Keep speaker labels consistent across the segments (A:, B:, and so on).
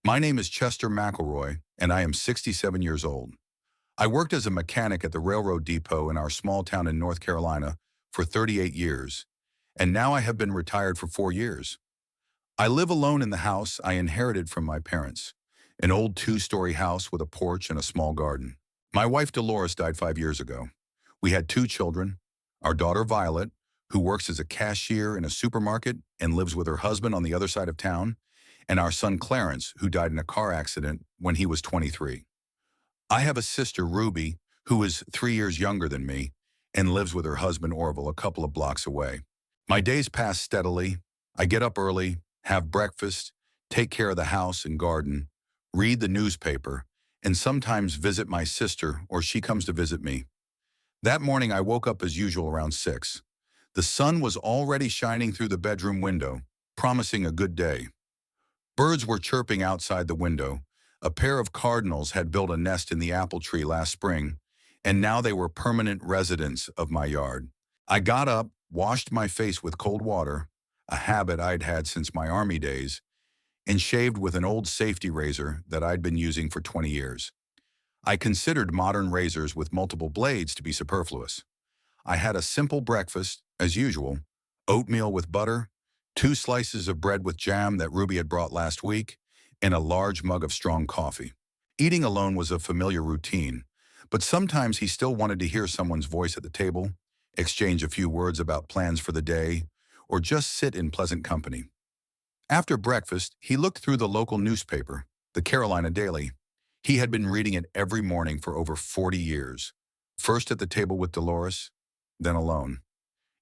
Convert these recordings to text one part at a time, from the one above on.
A: My name is Chester McElroy, and I am 67 years old. I worked as a mechanic at the railroad depot in our small town in North Carolina for 38 years, and now I have been retired for 4 years. I live alone in the house I inherited from my parents, an old two-story house with a porch and a small garden. My wife Dolores died 5 years ago. We had two children, our daughter Violet, who works as a cashier in a supermarket and lives with her husband on the other side of town, and our son Clarence, who died in a car accident when he was 23. I have a sister, Ruby, who is 3 years younger than me and lives with her husband, Orville, a couple of blocks away. My days pass steadily. I get up early, have breakfast, take care of the house and garden, read the newspaper, and sometimes visit my sister or she comes to visit me. That morning, I woke up as usual around 6. The sun was already shining through the bedroom window, promising a good day. Birds were chirping outside the window. A pair of cardinals had built a nest in the apple tree last spring, and now they were permanent residents of my yard. I got up, washed my face with cold water, a habit I'd had since my Army days, and shaved with an old safety razor that I'd been using for 20 years. I considered modern razors with multiple blades to be superfluous. I had a simple breakfast, as usual: oatmeal with butter, 2 slices of bread with jam that Ruby had brought last week, and a large mug of strong coffee. Eating alone was a familiar routine, but sometimes he still wanted to hear someone's voice at the table, exchange a few words about plans for the day, or just sit in pleasant company. After breakfast, he looked through the local newspaper, the Carolina Daily. He had been reading it every morning for over 40 years, first at the table with Dolores, then alone.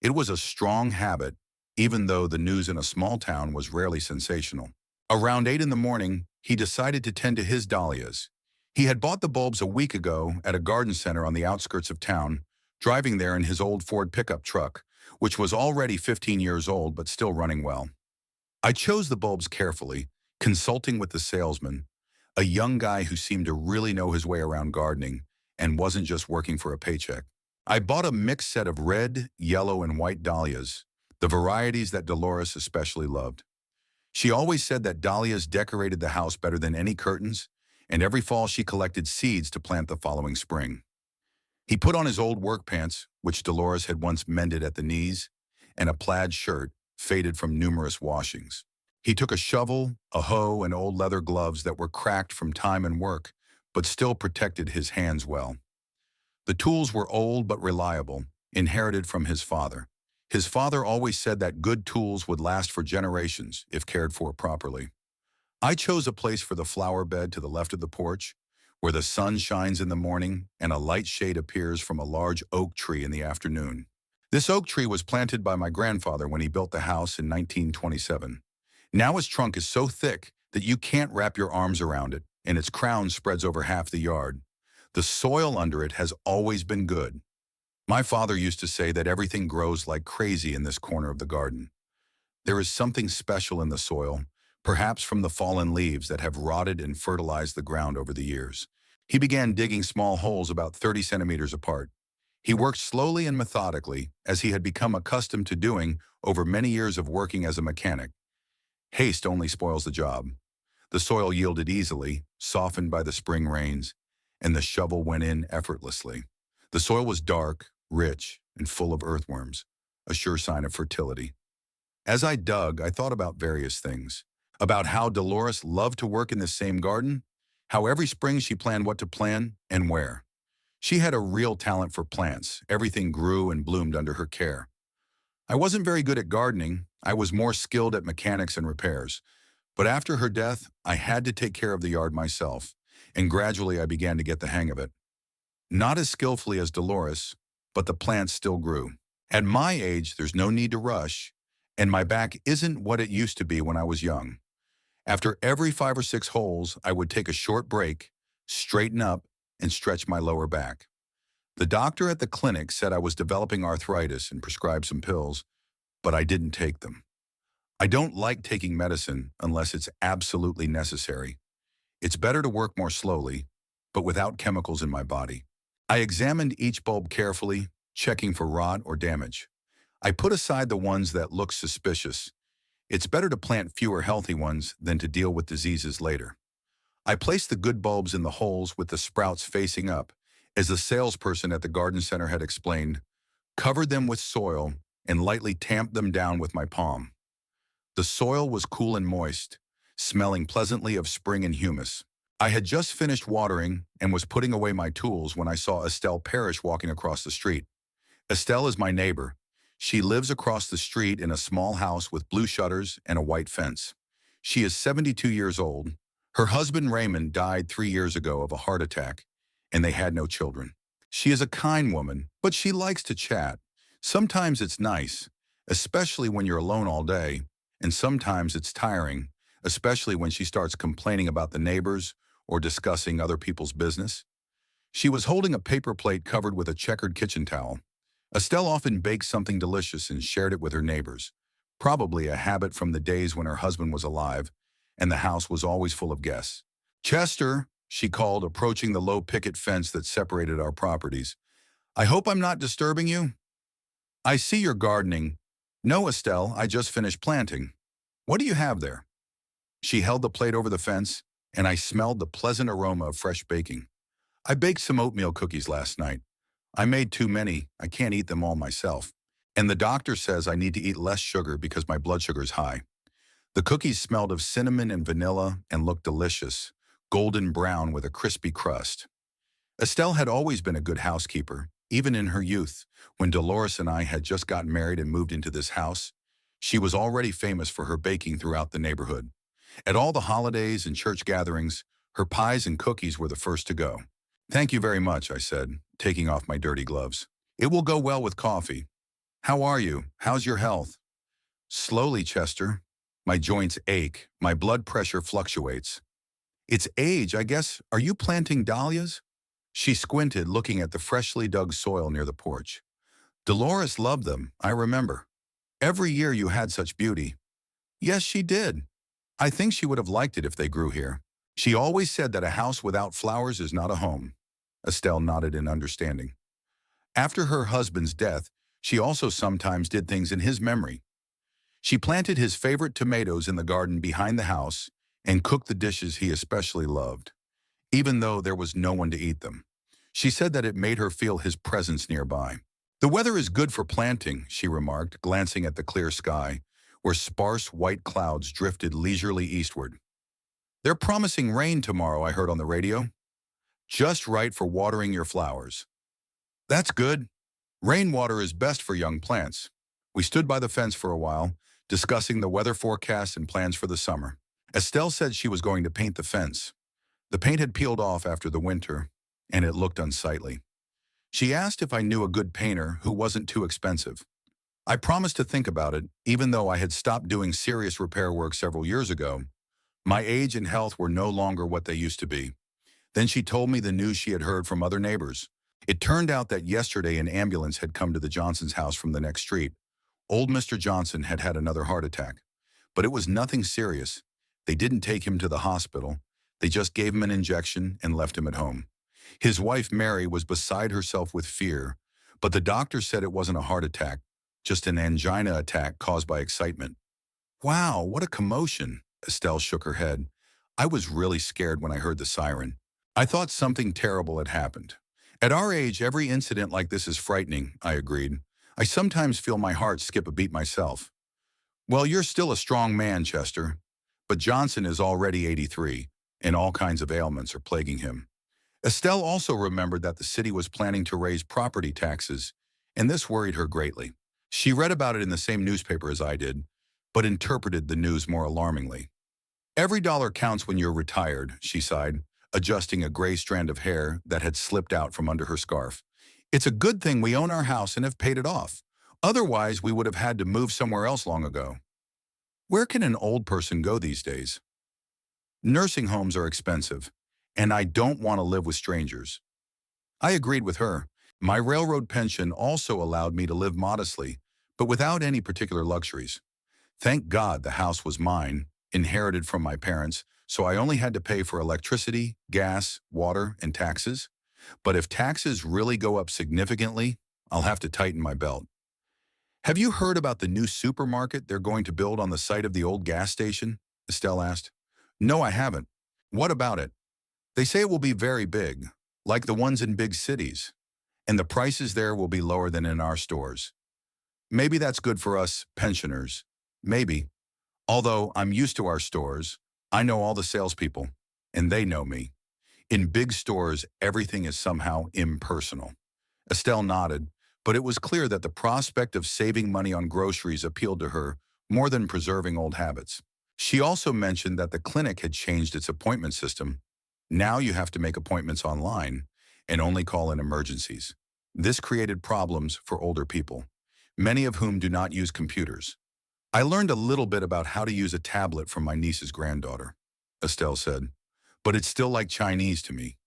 A: It was a strong habit, even though the news in a small town was rarely sensational. Around 8 in the morning, he decided to tend to his dahlias. He had bought the bulbs a week ago at a garden center on the outskirts of town, driving there in his old Ford pickup truck, which was already 15 years old but still running well. I chose the bulbs carefully, consulting with the salesman, a young guy who seemed to really know his way around gardening and wasn't just working for a paycheck. I bought a mixed set of red, yellow, and white dahlias, the varieties that Dolores especially loved. She always said that dahlias decorated the house better than any curtains, and every fall she collected seeds to plant the following spring. He put on his old work pants, which Dolores had once mended at the knees, and a plaid shirt, faded from numerous washings. He took a shovel, a hoe, and old leather gloves that were cracked from time and work, but still protected his hands well. The tools were old but reliable, inherited from his father. His father always said that good tools would last for generations if cared for properly. I chose a place for the flower bed to the left of the porch, where the sun shines in the morning and a light shade appears from a large oak tree in the afternoon. This oak tree was planted by my grandfather when he built the house in 1927. Now its trunk is so thick that you can't wrap your arms around it, and its crown spreads over half the yard. The soil under it has always been good. My father used to say that everything grows like crazy in this corner of the garden. There is something special in the soil, perhaps from the fallen leaves that have rotted and fertilized the ground over the years. He began digging small holes about 30 centimeters apart. He worked slowly and methodically, as he had become accustomed to doing over many years of working as a mechanic. Haste only spoils the job. The soil yielded easily, softened by the spring rains, and the shovel went in effortlessly. The soil was dark, rich, and full of earthworms, a sure sign of fertility. As I dug, I thought about various things. About how Dolores loved to work in the same garden, how every spring she planned what to plant and where. She had a real talent for plants. Everything grew and bloomed under her care. I wasn't very good at gardening. I was more skilled at mechanics and repairs. But after her death, I had to take care of the yard myself, and gradually I began to get the hang of it. Not as skillfully as Dolores, but the plants still grew. At my age, there's no need to rush, and my back isn't what it used to be when I was young. After every 5 or 6 holes, I would take a short break, straighten up, and stretch my lower back. The doctor at the clinic said I was developing arthritis and prescribed some pills, but I didn't take them. I don't like taking medicine unless it's absolutely necessary. It's better to work more slowly, but without chemicals in my body. I examined each bulb carefully, checking for rot or damage. I put aside the ones that looked suspicious. It's better to plant fewer healthy ones than to deal with diseases later. I placed the good bulbs in the holes with the sprouts facing up, as the salesperson at the garden center had explained, covered them with soil, and lightly tamped them down with my palm. The soil was cool and moist, smelling pleasantly of spring and humus. I had just finished watering and was putting away my tools when I saw Estelle Parrish walking across the street. Estelle is my neighbor. She lives across the street in a small house with blue shutters and a white fence. She is 72 years old. Her husband Raymond died 3 years ago of a heart attack, and they had no children. She is a kind woman, but she likes to chat. Sometimes it's nice, especially when you're alone all day, and sometimes it's tiring, especially when she starts complaining about the neighbors or discussing other people's business. She was holding a paper plate covered with a checkered kitchen towel. Estelle often baked something delicious and shared it with her neighbors, probably a habit from the days when her husband was alive and the house was always full of guests. "Chester," she called, approaching the low picket fence that separated our properties. "I hope I'm not disturbing you." "I see you're gardening." "No, Estelle, I just finished planting." "What do you have there?" She held the plate over the fence, and I smelled the pleasant aroma of fresh baking. "I baked some oatmeal cookies last night. I made too many. I can't eat them all myself. And the doctor says I need to eat less sugar because my blood sugar is high." The cookies smelled of cinnamon and vanilla and looked delicious, golden brown with a crispy crust. Estelle had always been a good housekeeper, even in her youth. When Dolores and I had just gotten married and moved into this house, she was already famous for her baking throughout the neighborhood. At all the holidays and church gatherings, her pies and cookies were the first to go. "Thank you very much," I said, taking off my dirty gloves. "It will go well with coffee. How are you? How's your health?" "Slowly, Chester. My joints ache. My blood pressure fluctuates." "It's age, I guess. Are you planting dahlias?" She squinted, looking at the freshly dug soil near the porch. "Dolores loved them, I remember. Every year you had such beauty." "Yes, she did. I think she would have liked it if they grew here. She always said that a house without flowers is not a home." Estelle nodded in understanding. After her husband's death, she also sometimes did things in his memory. She planted his favorite tomatoes in the garden behind the house and cooked the dishes he especially loved, even though there was no one to eat them. She said that it made her feel his presence nearby. "The weather is good for planting," she remarked, glancing at the clear sky, where sparse white clouds drifted leisurely eastward. "They're promising rain tomorrow, I heard on the radio. Just right for watering your flowers." "That's good. Rainwater is best for young plants." We stood by the fence for a while, discussing the weather forecast and plans for the summer. Estelle said she was going to paint the fence. The paint had peeled off after the winter, and it looked unsightly. She asked if I knew a good painter who wasn't too expensive. I promised to think about it, even though I had stopped doing serious repair work several years ago. My age and health were no longer what they used to be. Then she told me the news she had heard from other neighbors. It turned out that yesterday an ambulance had come to the Johnson's house from the next street. Old Mr. Johnson had had another heart attack, but it was nothing serious. They didn't take him to the hospital. They just gave him an injection and left him at home. His wife, Mary, was beside herself with fear, but the doctor said it wasn't a heart attack, just an angina attack caused by excitement. "Wow, what a commotion," Estelle shook her head. "I was really scared when I heard the siren. I thought something terrible had happened." "At our age, every incident like this is frightening," I agreed. "I sometimes feel my heart skip a beat myself." "Well, you're still a strong man, Chester. But Johnson is already 83, and all kinds of ailments are plaguing him." Estelle also remembered that the city was planning to raise property taxes, and this worried her greatly. She read about it in the same newspaper as I did, but interpreted the news more alarmingly. "Every dollar counts when you're retired," she sighed, adjusting a gray strand of hair that had slipped out from under her scarf. "It's a good thing we own our house and have paid it off. Otherwise, we would have had to move somewhere else long ago." "Where can an old person go these days?" "Nursing homes are expensive, and I don't want to live with strangers." I agreed with her. My railroad pension also allowed me to live modestly, but without any particular luxuries. Thank God the house was mine, inherited from my parents, so I only had to pay for electricity, gas, water, and taxes. But if taxes really go up significantly, I'll have to tighten my belt. "Have you heard about the new supermarket they're going to build on the site of the old gas station?" Estelle asked. "No, I haven't. What about it?" They say it will be very big, like the ones in big cities, and the prices there will be lower than in our stores. Maybe that's good for us pensioners. Maybe. Although I'm used to our stores, I know all the salespeople, and they know me. In big stores, everything is somehow impersonal. Estelle nodded, but it was clear that the prospect of saving money on groceries appealed to her more than preserving old habits. She also mentioned that the clinic had changed its appointment system. Now you have to make appointments online and only call in emergencies. This created problems for older people, many of whom do not use computers. I learned a little bit about how to use a tablet from my niece's granddaughter, Estelle said, but it's still like Chinese to me.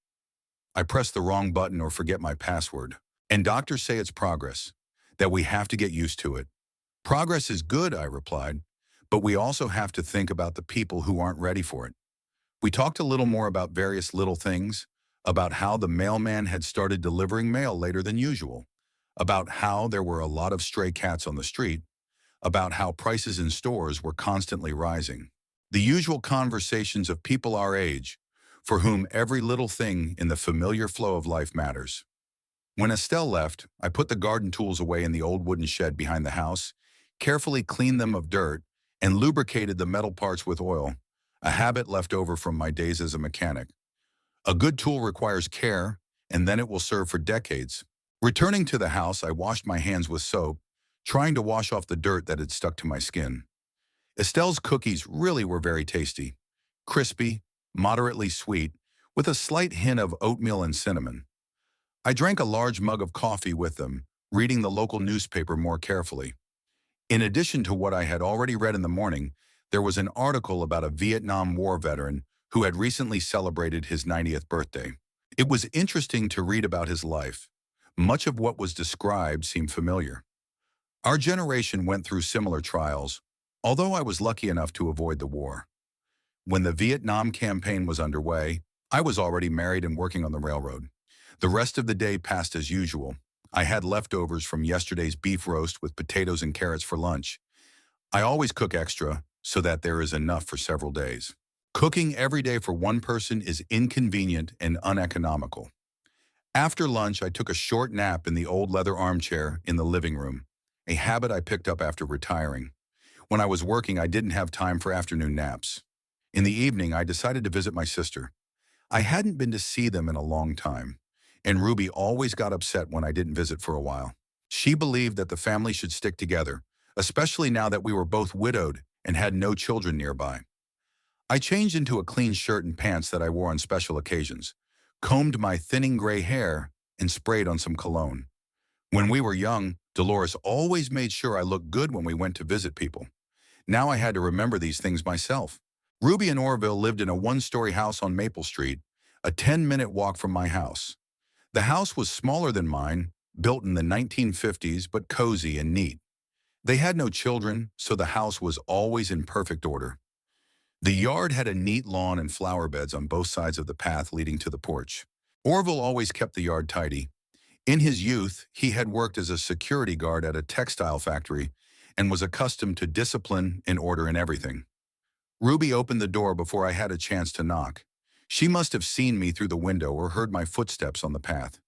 A: I press the wrong button or forget my password. And doctors say it's progress, that we have to get used to it. Progress is good, I replied, but we also have to think about the people who aren't ready for it. We talked a little more about various little things, about how the mailman had started delivering mail later than usual, about how there were a lot of stray cats on the street, about how prices in stores were constantly rising. The usual conversations of people our age, for whom every little thing in the familiar flow of life matters. When Estelle left, I put the garden tools away in the old wooden shed behind the house, carefully cleaned them of dirt, and lubricated the metal parts with oil, a habit left over from my days as a mechanic. A good tool requires care, and then it will serve for decades. Returning to the house, I washed my hands with soap, trying to wash off the dirt that had stuck to my skin. Estelle's cookies really were very tasty, crispy, moderately sweet, with a slight hint of oatmeal and cinnamon. I drank a large mug of coffee with them, reading the local newspaper more carefully. In addition to what I had already read in the morning, there was an article about a Vietnam War veteran who had recently celebrated his 90th birthday. It was interesting to read about his life. Much of what was described seemed familiar. Our generation went through similar trials, although I was lucky enough to avoid the war. When the Vietnam campaign was underway, I was already married and working on the railroad. The rest of the day passed as usual. I had leftovers from yesterday's beef roast with potatoes and carrots for lunch. I always cook extra so that there is enough for several days. Cooking every day for one person is inconvenient and uneconomical. After lunch, I took a short nap in the old leather armchair in the living room, a habit I picked up after retiring. When I was working, I didn't have time for afternoon naps. In the evening, I decided to visit my sister. I hadn't been to see them in a long time, and Ruby always got upset when I didn't visit for a while. She believed that the family should stick together, especially now that we were both widowed and had no children nearby. I changed into a clean shirt and pants that I wore on special occasions, combed my thinning gray hair, and sprayed on some cologne. When we were young, Dolores always made sure I looked good when we went to visit people. Now I had to remember these things myself. Ruby and Orville lived in a one-story house on Maple Street, a 10-minute walk from my house. The house was smaller than mine, built in the 1950s, but cozy and neat. They had no children, so the house was always in perfect order. The yard had a neat lawn and flower beds on both sides of the path leading to the porch. Orville always kept the yard tidy. In his youth, he had worked as a security guard at a textile factory and was accustomed to discipline and order in everything. Ruby opened the door before I had a chance to knock. She must have seen me through the window or heard my footsteps on the path.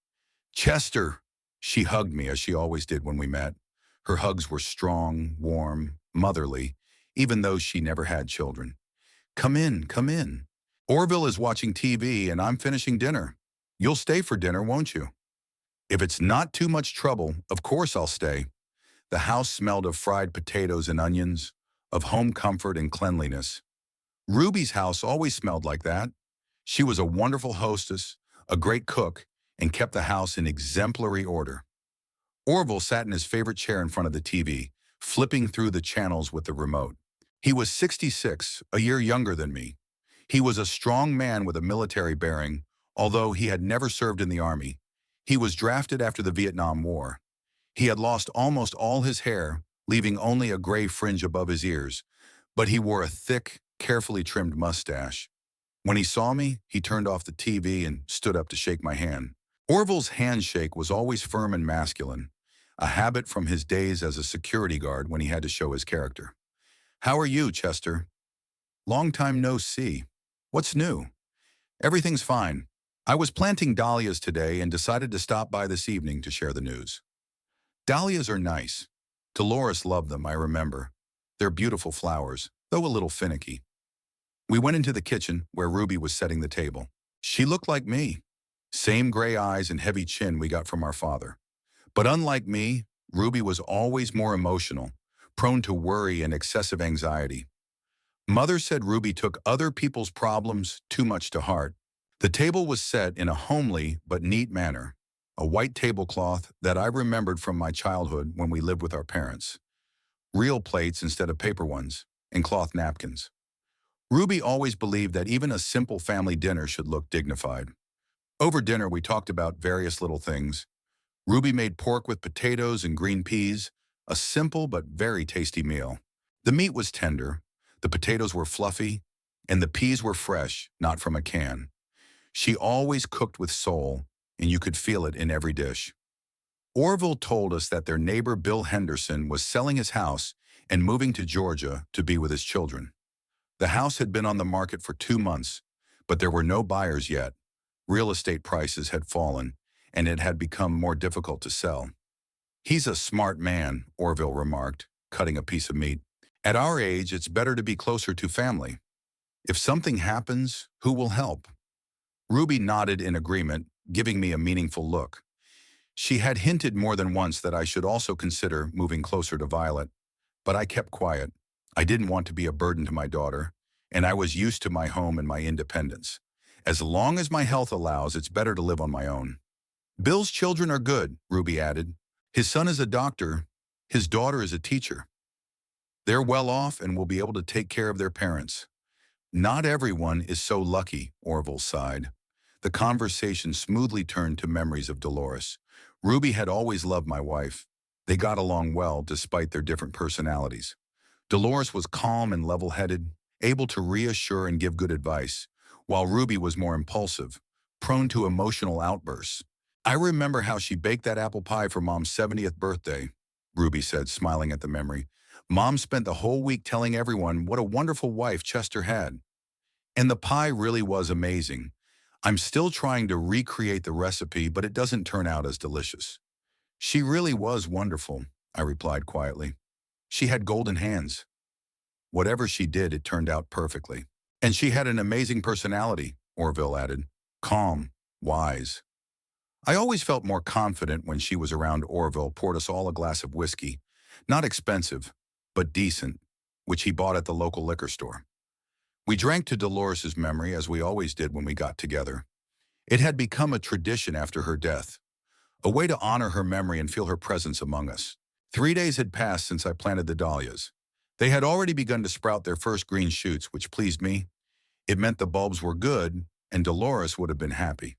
A: "Chester!" She hugged me as she always did when we met. Her hugs were strong, warm, motherly, even though she never had children. "Come in, come in. Orville is watching TV and I'm finishing dinner. You'll stay for dinner, won't you?" "If it's not too much trouble, of course I'll stay." The house smelled of fried potatoes and onions, of home comfort and cleanliness. Ruby's house always smelled like that. She was a wonderful hostess, a great cook, and kept the house in exemplary order. Orville sat in his favorite chair in front of the TV, flipping through the channels with the remote. He was 66, a year younger than me. He was a strong man with a military bearing, although he had never served in the army. He was drafted after the Vietnam War. He had lost almost all his hair, leaving only a gray fringe above his ears, but he wore a thick, carefully trimmed mustache. When he saw me, he turned off the TV and stood up to shake my hand. Orville's handshake was always firm and masculine, a habit from his days as a security guard when he had to show his character. "How are you, Chester?" "Long time no see. What's new?" Everything's fine. I was planting dahlias today and decided to stop by this evening to share the news. Dahlias are nice. Dolores loved them, I remember. They're beautiful flowers, though a little finicky. We went into the kitchen where Ruby was setting the table. She looked like me. Same gray eyes and heavy chin we got from our father. But unlike me, Ruby was always more emotional, prone to worry and excessive anxiety. Mother said Ruby took other people's problems too much to heart. The table was set in a homely but neat manner, a white tablecloth that I remembered from my childhood when we lived with our parents. Real plates instead of paper ones, and cloth napkins. Ruby always believed that even a simple family dinner should look dignified. Over dinner, we talked about various little things. Ruby made pork with potatoes and green peas, a simple but very tasty meal. The meat was tender, the potatoes were fluffy, and the peas were fresh, not from a can. She always cooked with soul, and you could feel it in every dish. Orville told us that their neighbor Bill Henderson was selling his house and moving to Georgia to be with his children. The house had been on the market for 2 months, but there were no buyers yet. Real estate prices had fallen, and it had become more difficult to sell. "He's a smart man," Orville remarked, cutting a piece of meat. "At our age, it's better to be closer to family. If something happens, who will help?" Ruby nodded in agreement, giving me a meaningful look. She had hinted more than once that I should also consider moving closer to Violet, but I kept quiet. I didn't want to be a burden to my daughter, and I was used to my home and my independence. As long as my health allows, it's better to live on my own. "Bill's children are good," Ruby added. "His son is a doctor. His daughter is a teacher. They're well off and will be able to take care of their parents." "Not everyone is so lucky," Orville sighed. The conversation smoothly turned to memories of Dolores. Ruby had always loved my wife. They got along well despite their different personalities. Dolores was calm and level-headed, able to reassure and give good advice, while Ruby was more impulsive, prone to emotional outbursts. "I remember how she baked that apple pie for Mom's 70th birthday," Ruby said, smiling at the memory. "Mom spent the whole week telling everyone what a wonderful wife Chester had. And the pie really was amazing. I'm still trying to recreate the recipe, but it doesn't turn out as delicious." "She really was wonderful," I replied quietly. "She had golden hands. Whatever she did, it turned out perfectly. And she had an amazing personality," Orville added. "Calm, wise." I always felt more confident when she was around. Orville poured us all a glass of whiskey, not expensive, but decent, which he bought at the local liquor store. We drank to Dolores's memory as we always did when we got together. It had become a tradition after her death, a way to honor her memory and feel her presence among us. 3 days had passed since I planted the dahlias. They had already begun to sprout their first green shoots, which pleased me. It meant the bulbs were good, and Dolores would have been happy.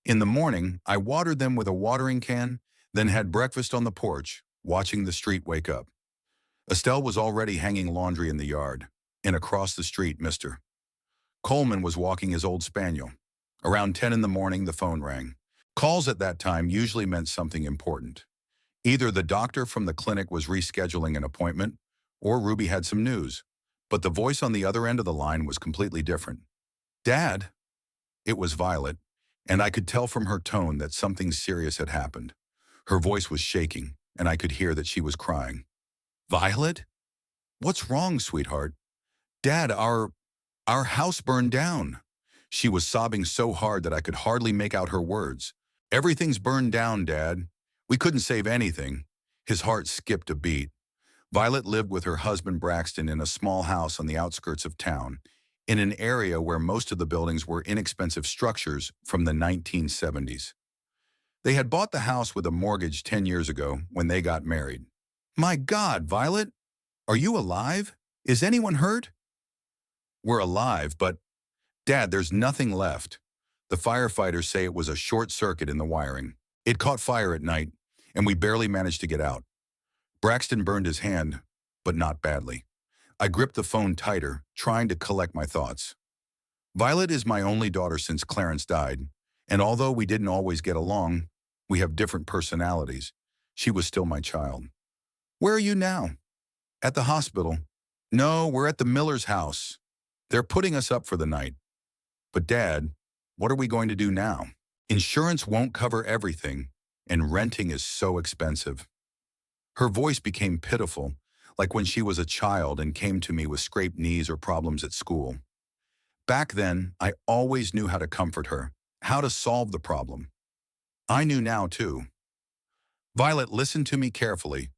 A: In the morning, I watered them with a watering can, then had breakfast on the porch, watching the street wake up. Estelle was already hanging laundry in the yard, and across the street, Mr. Coleman was walking his old spaniel. Around 10 in the morning, the phone rang. Calls at that time usually meant something important. Either the doctor from the clinic was rescheduling an appointment, or Ruby had some news. But the voice on the other end of the line was completely different. "Dad?" It was Violet, and I could tell from her tone that something serious had happened. Her voice was shaking, and I could hear that she was crying. "Violet? What's wrong, sweetheart?" "Dad, our house burned down." She was sobbing so hard that I could hardly make out her words. "Everything's burned down, Dad. We couldn't save anything." His heart skipped a beat. Violet lived with her husband Braxton in a small house on the outskirts of town, in an area where most of the buildings were inexpensive structures from the 1970s. They had bought the house with a mortgage 10 years ago when they got married. "My God, Violet, are you alive? Is anyone hurt?" "We're alive, but Dad, there's nothing left. The firefighters say it was a short circuit in the wiring. It caught fire at night, and we barely managed to get out. Braxton burned his hand, but not badly." I gripped the phone tighter, trying to collect my thoughts. "Violet is my only daughter since Clarence died, and although we didn't always get along, we have different personalities. She was still my child." "Where are you now?" "At the hospital." "No, we're at the Miller's house. They're putting us up for the night." "But Dad, What are we going to do now? Insurance won't cover everything, and renting is so expensive. Her voice became pitiful, like when she was a child and came to me with scraped knees or problems at school. Back then, I always knew how to comfort her, how to solve the problem. I knew now, too. Violet, listen to me carefully.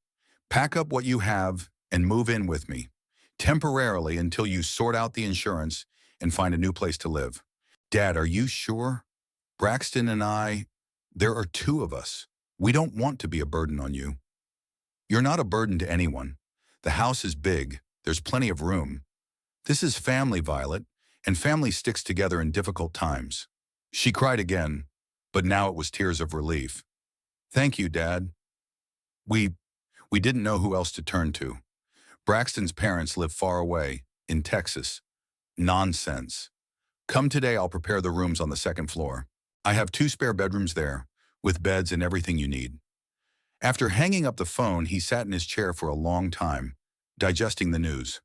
A: Pack up what you have and move in with me, temporarily until you sort out the insurance and find a new place to live. Dad, are you sure? Braxton and I, there are two of us. We don't want to be a burden on you. You're not a burden to anyone. The house is big. There's plenty of room. This is family, Violet, and family sticks together in difficult times. She cried again, but now it was tears of relief. Thank you, Dad. We, we didn't know who else to turn to. Braxton's parents live far away, in Texas. Nonsense. Come today, I'll prepare the rooms on the second floor. I have 2 spare bedrooms there, with beds and everything you need. After hanging up the phone, he sat in his chair for a long time, digesting the news.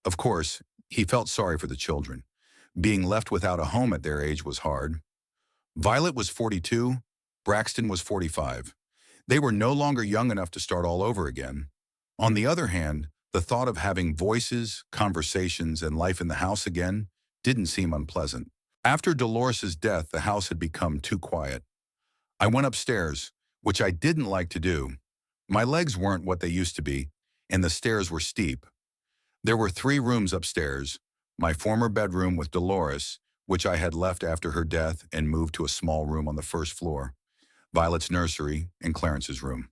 A: Of course, he felt sorry for the children. Being left without a home at their age was hard. Violet was 42, Braxton was 45. They were no longer young enough to start all over again. On the other hand, the thought of having voices, conversations, and life in the house again didn't seem unpleasant. After Dolores's death, the house had become too quiet. I went upstairs, which I didn't like to do. My legs weren't what they used to be, and the stairs were steep. There were 3 rooms upstairs, my former bedroom with Dolores, which I had left after her death and moved to a small room on the first floor, Violet's nursery, and Clarence's room.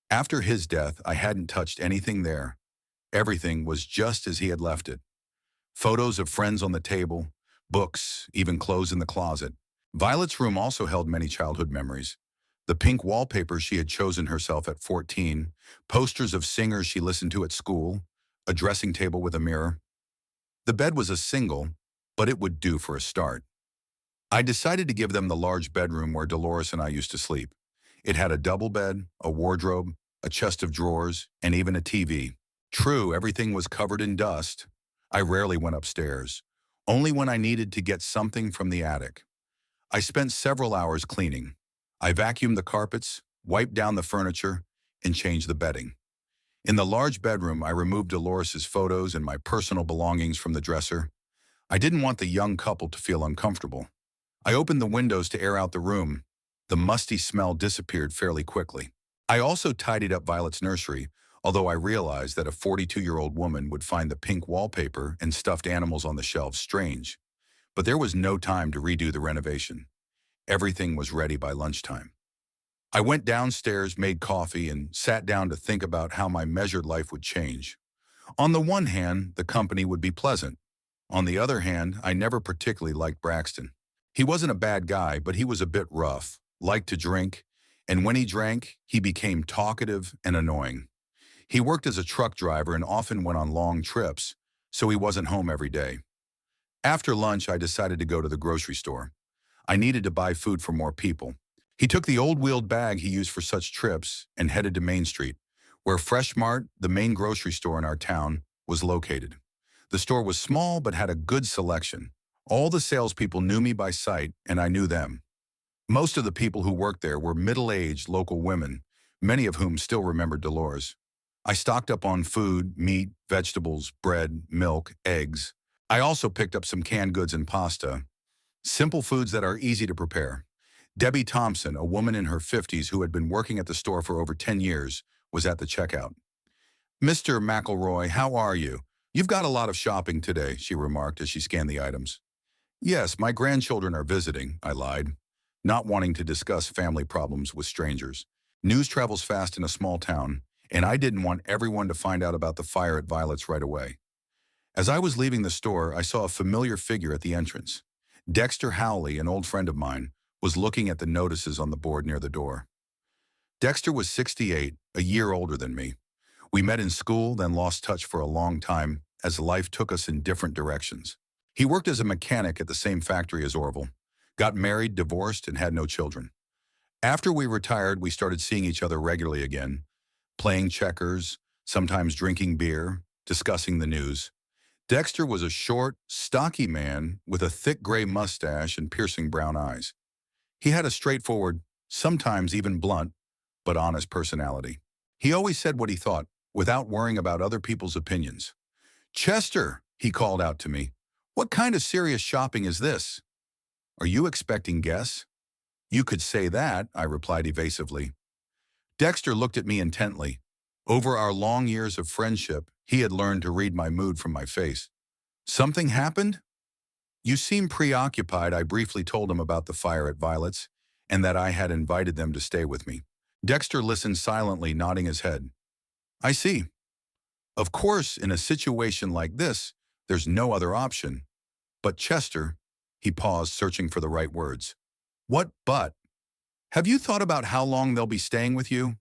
A: After his death, I hadn't touched anything there. Everything was just as he had left it. Photos of friends on the table, books, even clothes in the closet. Violet's room also held many childhood memories. The pink wallpaper she had chosen herself at 14, posters of singers she listened to at school, a dressing table with a mirror. The bed was a single, but it would do for a start. I decided to give them the large bedroom where Dolores and I used to sleep. It had a double bed, a wardrobe, a chest of drawers, and even a TV. True, everything was covered in dust. I rarely went upstairs, only when I needed to get something from the attic. I spent several hours cleaning. I vacuumed the carpets, wiped down the furniture, and changed the bedding. In the large bedroom, I removed Dolores's photos and my personal belongings from the dresser. I didn't want the young couple to feel uncomfortable. I opened the windows to air out the room. The musty smell disappeared fairly quickly. I also tidied up Violet's nursery, although I realized that a 42-year-old woman would find the pink wallpaper and stuffed animals on the shelves strange. But there was no time to redo the renovation. Everything was ready by lunchtime. I went downstairs, made coffee, and sat down to think about how my measured life would change. On the one hand, the company would be pleasant. On the other hand, I never particularly liked Braxton. He wasn't a bad guy, but he was a bit rough, liked to drink, and when he drank, he became talkative and annoying. He worked as a truck driver and often went on long trips, so he wasn't home every day. After lunch, I decided to go to the grocery store. I needed to buy food for more people. He took the old wheeled bag he used for such trips and headed to Main Street, where Fresh Mart, the main grocery store in our town, was located. The store was small but had a good selection. All the salespeople knew me by sight, and I knew them. Most of the people who worked there were middle-aged local women, many of whom still remembered Dolores. I stocked up on food, meat, vegetables, bread, milk, eggs. I also picked up some canned goods and pasta. Simple foods that are easy to prepare. Debbie Thompson, a woman in her 50s who had been working at the store for over 10 years, was at the checkout. "Mr. McElroy, how are you? You've got a lot of shopping today," she remarked as she scanned the items. "Yes, my grandchildren are visiting," I lied, not wanting to discuss family problems with strangers. News travels fast in a small town, and I didn't want everyone to find out about the fire at Violet's right away. As I was leaving the store, I saw a familiar figure at the entrance. Dexter Howley, an old friend of mine, was looking at the notices on the board near the door. Dexter was 68, a year older than me. We met in school, then lost touch for a long time as life took us in different directions. He worked as a mechanic at the same factory as Orville, got married, divorced, and had no children. After we retired, we started seeing each other regularly again, playing checkers, sometimes drinking beer, discussing the news. Dexter was a short, stocky man with a thick gray mustache and piercing brown eyes. He had a straightforward, sometimes even blunt, but honest personality. He always said what he thought, without worrying about other people's opinions. "Chester," he called out to me, "what kind of serious shopping is this? Are you expecting guests?" "You could say that," I replied evasively. Dexter looked at me intently. Over our long years of friendship, he had learned to read my mood from my face. "Something happened?" "You seem preoccupied." I briefly told him about the fire at Violet's and that I had invited them to stay with me. Dexter listened silently, nodding his head. "I see. Of course, in a situation like this, there's no other option. But Chester," he paused, searching for the right words. "What but? Have you thought about how long they'll be staying with you?"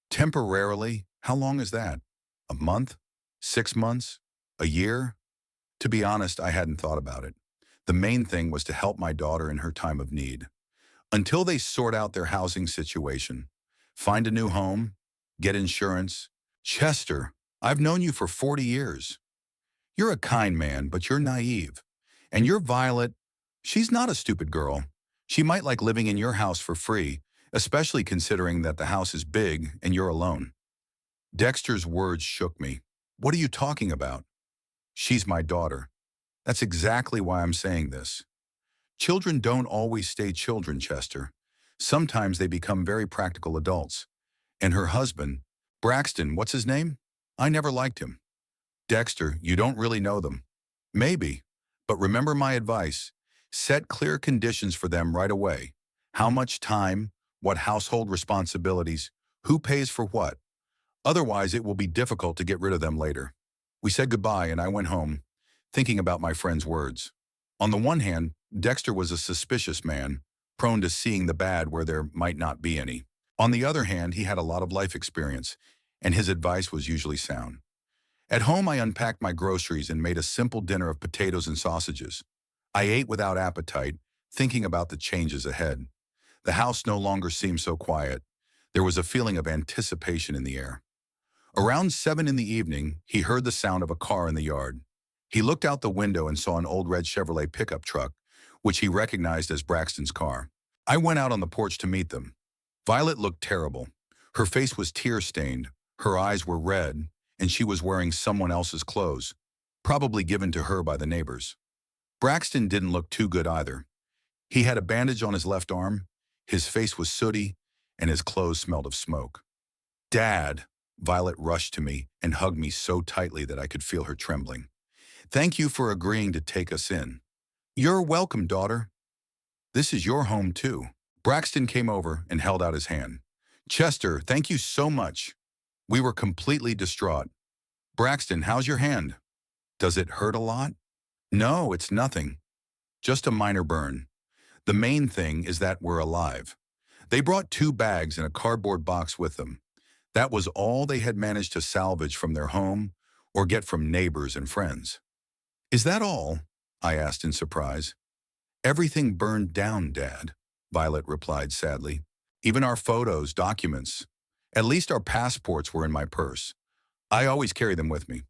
A: "Temporarily? How long is that? A month? 6 months? A year?" To be honest, I hadn't thought about it. The main thing was to help my daughter in her time of need. Until they sort out their housing situation, find a new home, get insurance. "Chester, I've known you for 40 years. You're a kind man, but you're naive. And your Violet, she's not a stupid girl. She might like living in your house for free, especially considering that the house is big and you're alone." Dexter's words shook me. "What are you talking about?" "She's my daughter. That's exactly why I'm saying this. Children don't always stay children, Chester. Sometimes they become very practical adults. And her husband, Braxton, what's his name? I never liked him." "Dexter, you don't really know them." "Maybe. But remember my advice. Set clear conditions for them right away. How much time, what household responsibilities, who pays for what. Otherwise, it will be difficult to get rid of them later." We said goodbye and I went home, thinking about my friend's words. On the one hand, Dexter was a suspicious man, prone to seeing the bad where there might not be any. On the other hand, he had a lot of life experience, and his advice was usually sound. At home, I unpacked my groceries and made a simple dinner of potatoes and sausages. I ate without appetite, thinking about the changes ahead. The house no longer seemed so quiet. There was a feeling of anticipation in the air. Around 7 in the evening, he heard the sound of a car in the yard. He looked out the window and saw an old red Chevrolet pickup truck, which he recognized as Braxton's car. I went out on the porch to meet them. Violet looked terrible. Her face was tear-stained, her eyes were red, and she was wearing someone else's clothes, probably given to her by the neighbors. Braxton didn't look too good either. He had a bandage on his left arm, his face was sooty, and his clothes smelled of smoke. "Dad!" Violet rushed to me and hugged me so tightly that I could feel her trembling. "Thank you for agreeing to take us in." "You're welcome, daughter. This is your home, too." Braxton came over and held out his hand. "Chester, thank you so much." We were completely distraught. "Braxton, how's your hand? Does it hurt a lot?" "No, it's nothing. Just a minor burn. The main thing is that we're alive." They brought 2 bags and a cardboard box with them. That was all they had managed to salvage from their home or get from neighbors and friends. "Is that all?" I asked in surprise. "Everything burned down, Dad," Violet replied sadly. "Even our photos, documents. At least our passports were in my purse. I always carry them with me."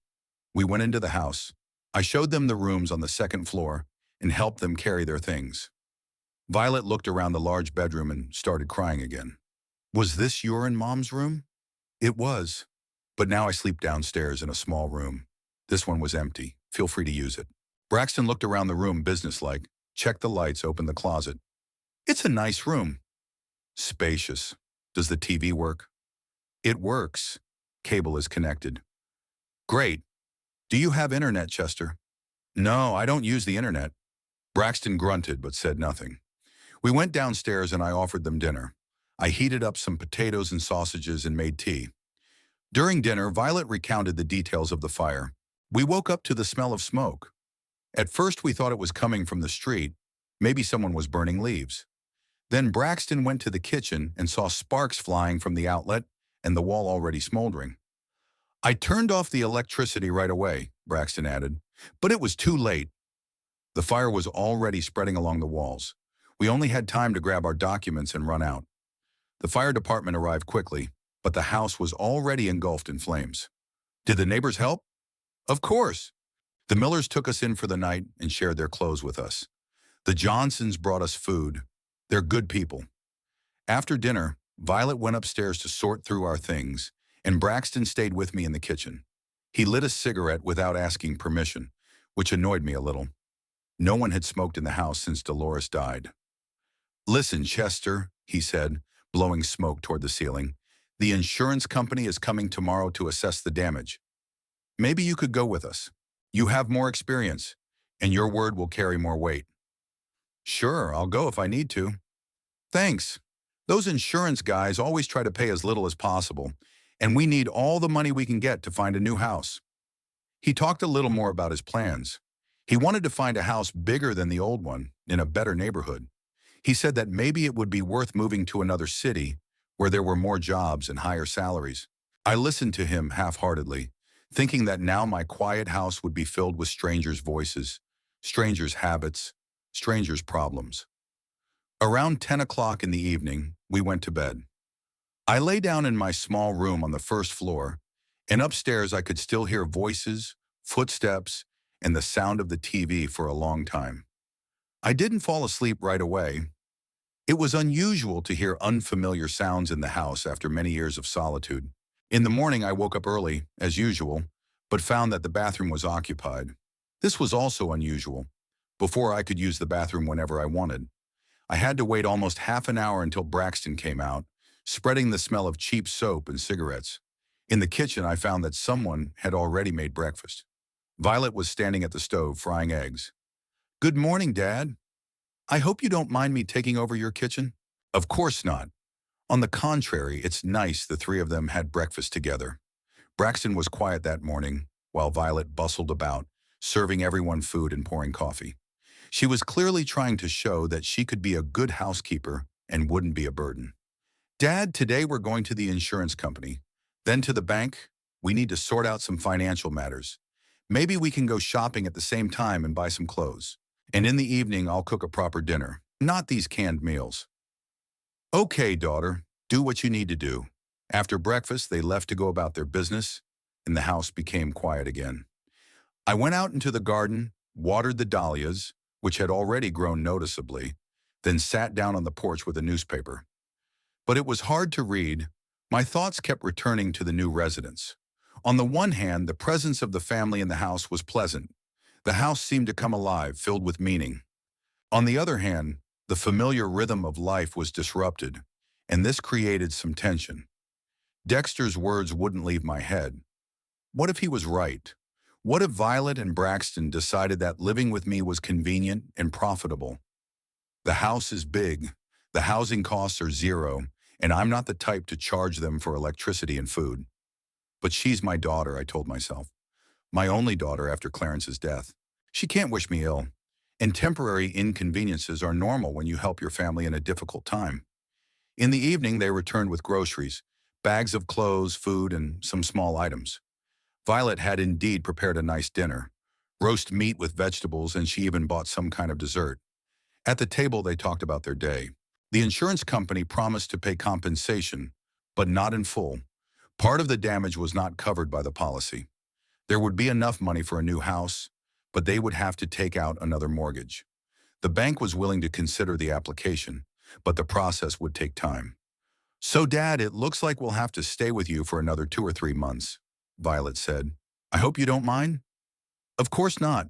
A: We went into the house. I showed them the rooms on the second floor and helped them carry their things. Violet looked around the large bedroom and started crying again. "Was this your and Mom's room?" "It was. But now I sleep downstairs in a small room. This one was empty. Feel free to use it." Braxton looked around the room businesslike, checked the lights, opened the closet. "It's a nice room." "Spacious. Does the TV work?" "It works. Cable is connected." "Great. Do you have internet, Chester?" "No, I don't use the internet." Braxton grunted but said nothing. We went downstairs and I offered them dinner. I heated up some potatoes and sausages and made tea. During dinner, Violet recounted the details of the fire. We woke up to the smell of smoke. At first, we thought it was coming from the street. Maybe someone was burning leaves. Then Braxton went to the kitchen and saw sparks flying from the outlet and the wall already smoldering. "I turned off the electricity right away," Braxton added, "but it was too late." The fire was already spreading along the walls. We only had time to grab our documents and run out. The fire department arrived quickly, but the house was already engulfed in flames. Did the neighbors help? Of course. The Millers took us in for the night and shared their clothes with us. The Johnsons brought us food. They're good people. After dinner, Violet went upstairs to sort through our things, and Braxton stayed with me in the kitchen. He lit a cigarette without asking permission, which annoyed me a little. No one had smoked in the house since Dolores died. "Listen, Chester," he said, blowing smoke toward the ceiling. "The insurance company is coming tomorrow to assess the damage. Maybe you could go with us. You have more experience, and your word will carry more weight." "Sure, I'll go if I need to." "Thanks. Those insurance guys always try to pay as little as possible, and we need all the money we can get to find a new house." He talked a little more about his plans. He wanted to find a house bigger than the old one, in a better neighborhood. He said that maybe it would be worth moving to another city where there were more jobs and higher salaries. I listened to him half-heartedly, thinking that now my quiet house would be filled with strangers' voices, strangers' habits, strangers' problems. Around 10 o'clock in the evening, we went to bed. I lay down in my small room on the first floor, and upstairs I could still hear voices, footsteps, and the sound of the TV for a long time. I didn't fall asleep right away. It was unusual to hear unfamiliar sounds in the house after many years of solitude. In the morning, I woke up early, as usual, but found that the bathroom was occupied. This was also unusual. Before, I could use the bathroom whenever I wanted. I had to wait almost half an hour until Braxton came out, spreading the smell of cheap soap and cigarettes. In the kitchen, I found that someone had already made breakfast. Violet was standing at the stove frying eggs. "Good morning, Dad. I hope you don't mind me taking over your kitchen." "Of course not. On the contrary, it's nice the three of them had breakfast together." Braxton was quiet that morning, while Violet bustled about, serving everyone food and pouring coffee. She was clearly trying to show that she could be a good housekeeper and wouldn't be a burden. "Dad, today we're going to the insurance company. Then to the bank. We need to sort out some financial matters. Maybe we can go shopping at the same time and buy some clothes. And in the evening, I'll cook a proper dinner, not these canned meals." "Okay, daughter, do what you need to do." After breakfast, they left to go about their business, and the house became quiet again. I went out into the garden, watered the dahlias, which had already grown noticeably, then sat down on the porch with a newspaper. But it was hard to read. My thoughts kept returning to the new residence. On the one hand, the presence of the family in the house was pleasant. The house seemed to come alive, filled with meaning. On the other hand, the familiar rhythm of life was disrupted, and this created some tension. Dexter's words wouldn't leave my head. What if he was right? What if Violet and Braxton decided that living with me was convenient and profitable? The house is big, the housing costs are zero, and I'm not the type to charge them for electricity and food. But she's my daughter, I told myself. My only daughter after Clarence's death. She can't wish me ill, and temporary inconveniences are normal when you help your family in a difficult time. In the evening, they returned with groceries, bags of clothes, food, and some small items. Violet had indeed prepared a nice dinner, roast meat with vegetables, and she even bought some kind of dessert. At the table, they talked about their day. The insurance company promised to pay compensation, but not in full. Part of the damage was not covered by the policy. There would be enough money for a new house, but they would have to take out another mortgage. The bank was willing to consider the application, but the process would take time. "So, Dad, it looks like we'll have to stay with you for another 2 or 3 months," Violet said. "I hope you don't mind?" "Of course not.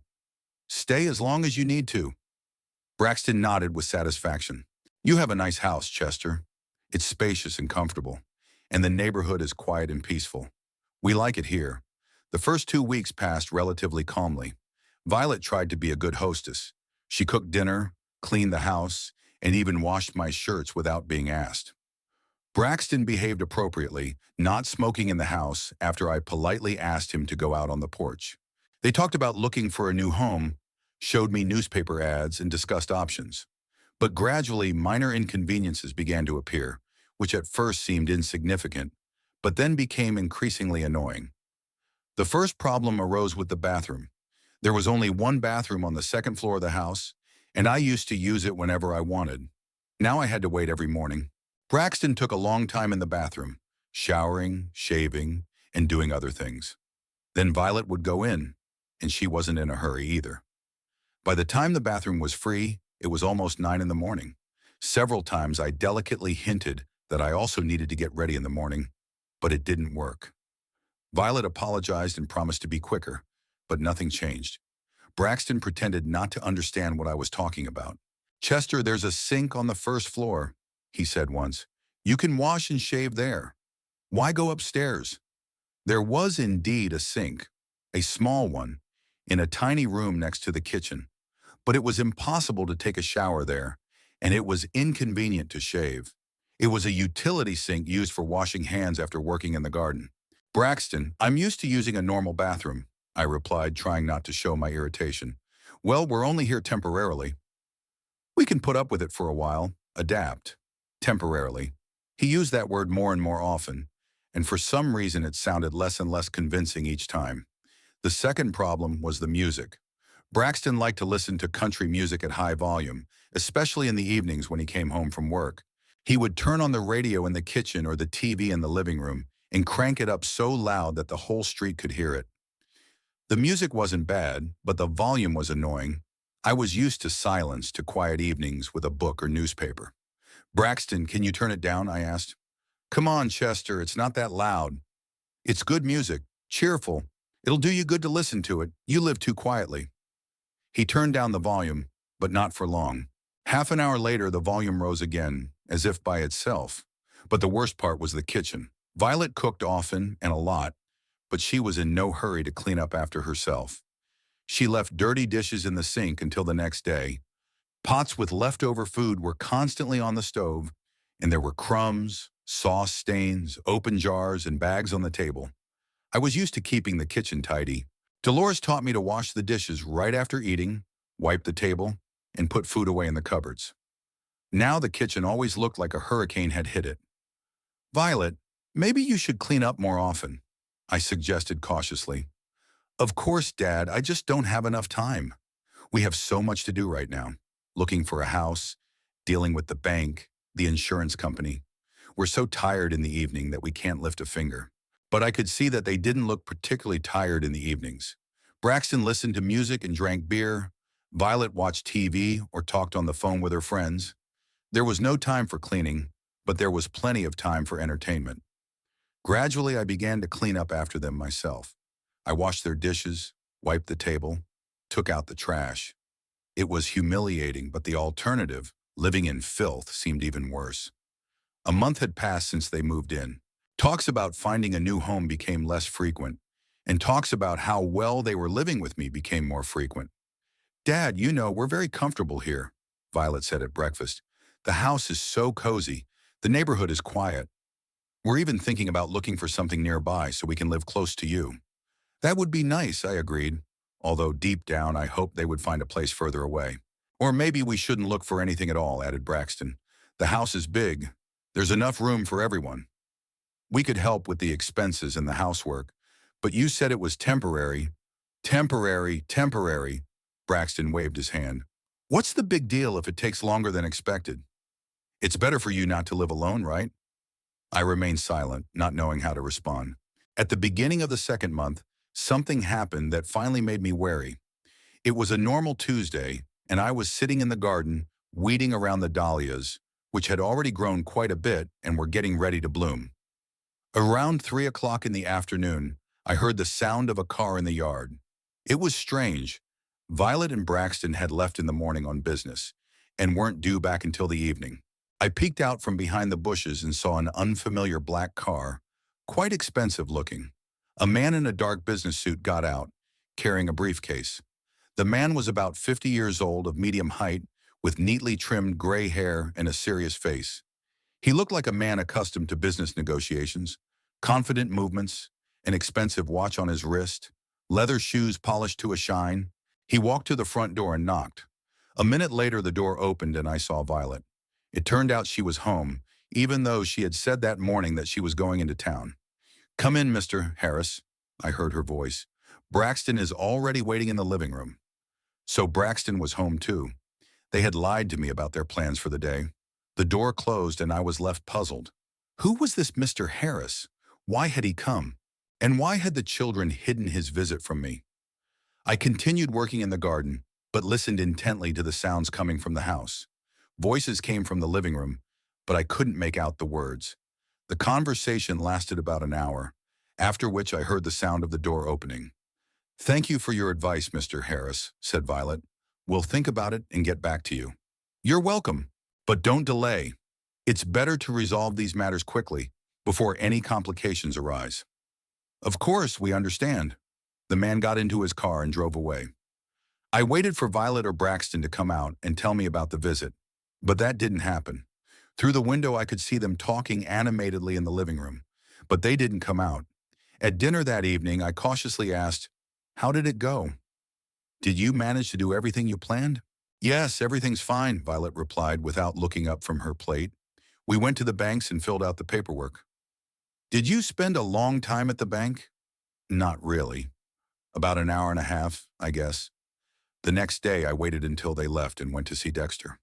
A: Stay as long as you need to." Braxton nodded with satisfaction. "You have a nice house, Chester. It's spacious and comfortable, and the neighborhood is quiet and peaceful. We like it here." The first 2 weeks passed relatively calmly. Violet tried to be a good hostess. She cooked dinner, cleaned the house, and even washed my shirts without being asked. Braxton behaved appropriately, not smoking in the house after I politely asked him to go out on the porch. They talked about looking for a new home, showed me newspaper ads, and discussed options. But gradually, minor inconveniences began to appear, which at first seemed insignificant, but then became increasingly annoying. The first problem arose with the bathroom. There was only one bathroom on the second floor of the house, and I used to use it whenever I wanted. Now I had to wait every morning. Braxton took a long time in the bathroom, showering, shaving, and doing other things. Then Violet would go in. and she wasn't in a hurry either. By the time the bathroom was free, it was almost 9 in the morning. Several times I delicately hinted that I also needed to get ready in the morning, but it didn't work. Violet apologized and promised to be quicker, but nothing changed. Braxton pretended not to understand what I was talking about. "Chester, there's a sink on the first floor," he said once. "You can wash and shave there. Why go upstairs?" There was indeed a sink, a small one, in a tiny room next to the kitchen, but it was impossible to take a shower there, and it was inconvenient to shave. It was a utility sink used for washing hands after working in the garden. "Braxton, I'm used to using a normal bathroom," I replied, trying not to show my irritation. "Well, we're only here temporarily." "We can put up with it for a while, adapt." Temporarily. He used that word more and more often, and for some reason it sounded less and less convincing each time. The second problem was the music. Braxton liked to listen to country music at high volume, especially in the evenings when he came home from work. He would turn on the radio in the kitchen or the TV in the living room and crank it up so loud that the whole street could hear it. The music wasn't bad, but the volume was annoying. I was used to silence, to quiet evenings with a book or newspaper. "Braxton, can you turn it down?" I asked. "Come on, Chester, it's not that loud. It's good music, cheerful. It'll do you good to listen to it. You live too quietly." He turned down the volume, but not for long. Half an hour later, the volume rose again, as if by itself. But the worst part was the kitchen. Violet cooked often and a lot, but she was in no hurry to clean up after herself. She left dirty dishes in the sink until the next day. Pots with leftover food were constantly on the stove, and there were crumbs, sauce stains, open jars, and bags on the table. I was used to keeping the kitchen tidy. Dolores taught me to wash the dishes right after eating, wipe the table, and put food away in the cupboards. Now the kitchen always looked like a hurricane had hit it. "Violet, maybe you should clean up more often," I suggested cautiously. "Of course, Dad, I just don't have enough time. We have so much to do right now. Looking for a house, dealing with the bank, the insurance company. We're so tired in the evening that we can't lift a finger." But I could see that they didn't look particularly tired in the evenings. Braxton listened to music and drank beer. Violet watched TV or talked on the phone with her friends. There was no time for cleaning, but there was plenty of time for entertainment. Gradually, I began to clean up after them myself. I washed their dishes, wiped the table, took out the trash. It was humiliating, but the alternative, living in filth, seemed even worse. A month had passed since they moved in. Talks about finding a new home became less frequent, and talks about how well they were living with me became more frequent. "Dad, you know, we're very comfortable here," Violet said at breakfast. "The house is so cozy. The neighborhood is quiet. We're even thinking about looking for something nearby so we can live close to you." "That would be nice," I agreed, although deep down I hoped they would find a place further away. "Or maybe we shouldn't look for anything at all," added Braxton. "The house is big. There's enough room for everyone. We could help with the expenses and the housework, but you said it was temporary." "Temporary, temporary," Braxton waved his hand. "What's the big deal if it takes longer than expected? It's better for you not to live alone, right?" I remained silent, not knowing how to respond. At the beginning of the second month, something happened that finally made me wary. It was a normal Tuesday, and I was sitting in the garden, weeding around the dahlias, which had already grown quite a bit and were getting ready to bloom. Around 3 o'clock in the afternoon, I heard the sound of a car in the yard. It was strange. Violet and Braxton had left in the morning on business and weren't due back until the evening. I peeked out from behind the bushes and saw an unfamiliar black car, quite expensive looking. A man in a dark business suit got out, carrying a briefcase. The man was about 50 years old, of medium height, with neatly trimmed gray hair and a serious face. He looked like a man accustomed to business negotiations, confident movements, an expensive watch on his wrist, leather shoes polished to a shine. He walked to the front door and knocked. A minute later, the door opened and I saw Violet. It turned out she was home, even though she had said that morning that she was going into town. "Come in, Mr. Harris," I heard her voice. "Braxton is already waiting in the living room." So Braxton was home too. They had lied to me about their plans for the day. The door closed and I was left puzzled. Who was this Mr. Harris? Why had he come? And why had the children hidden his visit from me? I continued working in the garden, but listened intently to the sounds coming from the house. Voices came from the living room, but I couldn't make out the words. The conversation lasted about an hour, after which I heard the sound of the door opening. "Thank you for your advice, Mr. Harris," said Violet. "We'll think about it and get back to you." "You're welcome, but don't delay. It's better to resolve these matters quickly, before any complications arise." "Of course, we understand." The man got into his car and drove away. I waited for Violet or Braxton to come out and tell me about the visit, but that didn't happen. Through the window I could see them talking animatedly in the living room, but they didn't come out. At dinner that evening, I cautiously asked, "How did it go? Did you manage to do everything you planned?" "Yes, everything's fine," Violet replied without looking up from her plate. "We went to the banks and filled out the paperwork." "Did you spend a long time at the bank?" "Not really. About an hour and a half, I guess." The next day, I waited until they left and went to see Dexter.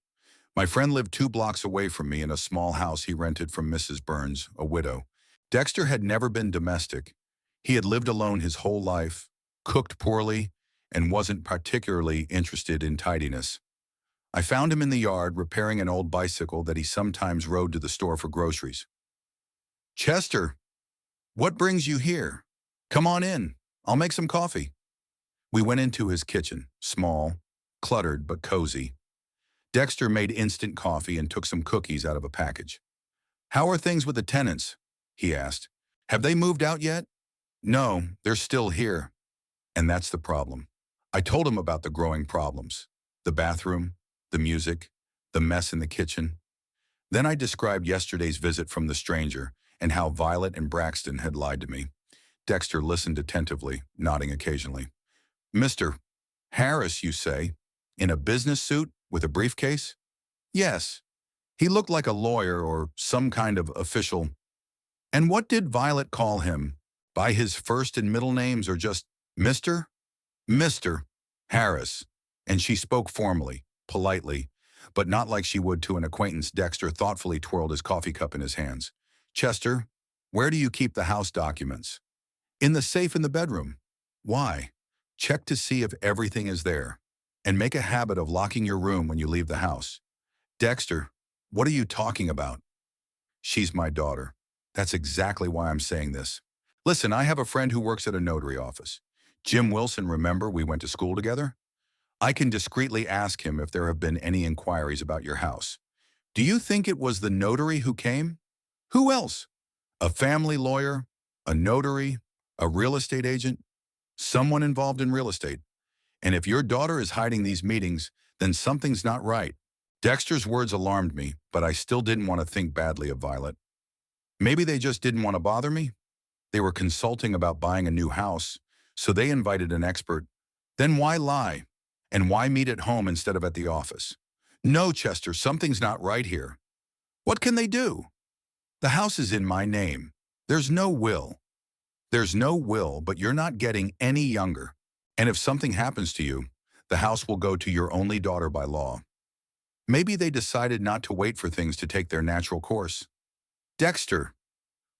A: My friend lived 2 blocks away from me in a small house he rented from Mrs. Burns, a widow. Dexter had never been domestic. He had lived alone his whole life, cooked poorly, and wasn't particularly interested in tidiness. I found him in the yard repairing an old bicycle that he sometimes rode to the store for groceries. "Chester, what brings you here? Come on in. I'll make some coffee." We went into his kitchen, small, cluttered but cozy. Dexter made instant coffee and took some cookies out of a package. "How are things with the tenants?" he asked. "Have they moved out yet?" "No, they're still here." And that's the problem. I told him about the growing problems: the bathroom, the music, the mess in the kitchen. Then I described yesterday's visit from the stranger and how Violet and Braxton had lied to me. Dexter listened attentively, nodding occasionally. "Mr. Harris, you say? In a business suit with a briefcase?" "Yes. He looked like a lawyer or some kind of official." "And what did Violet call him? By his first and middle names or just Mr.?" "Mr. Harris." And she spoke formally, politely, but not like she would to an acquaintance. Dexter thoughtfully twirled his coffee cup in his hands. "Chester, where do you keep the house documents?" "In the safe in the bedroom." "Why?" "Check to see if everything is there. And make a habit of locking your room when you leave the house." "Dexter, what are you talking about?" "She's my daughter. That's exactly why I'm saying this. Listen, I have a friend who works at a notary office. Jim Wilson, remember we went to school together? I can discreetly ask him if there have been any inquiries about your house. Do you think it was the notary who came? Who else? A family lawyer? A notary? A real estate agent? Someone involved in real estate. And if your daughter is hiding these meetings, then something's not right." Dexter's words alarmed me, but I still didn't want to think badly of Violet. Maybe they just didn't want to bother me. They were consulting about buying a new house, so they invited an expert. Then why lie? And why meet at home instead of at the office? "No, Chester, something's not right here." "What can they do?" "The house is in my name. There's no will." "There's no will, but you're not getting any younger. And if something happens to you, the house will go to your only daughter by law." Maybe they decided not to wait for things to take their natural course. "Dexter.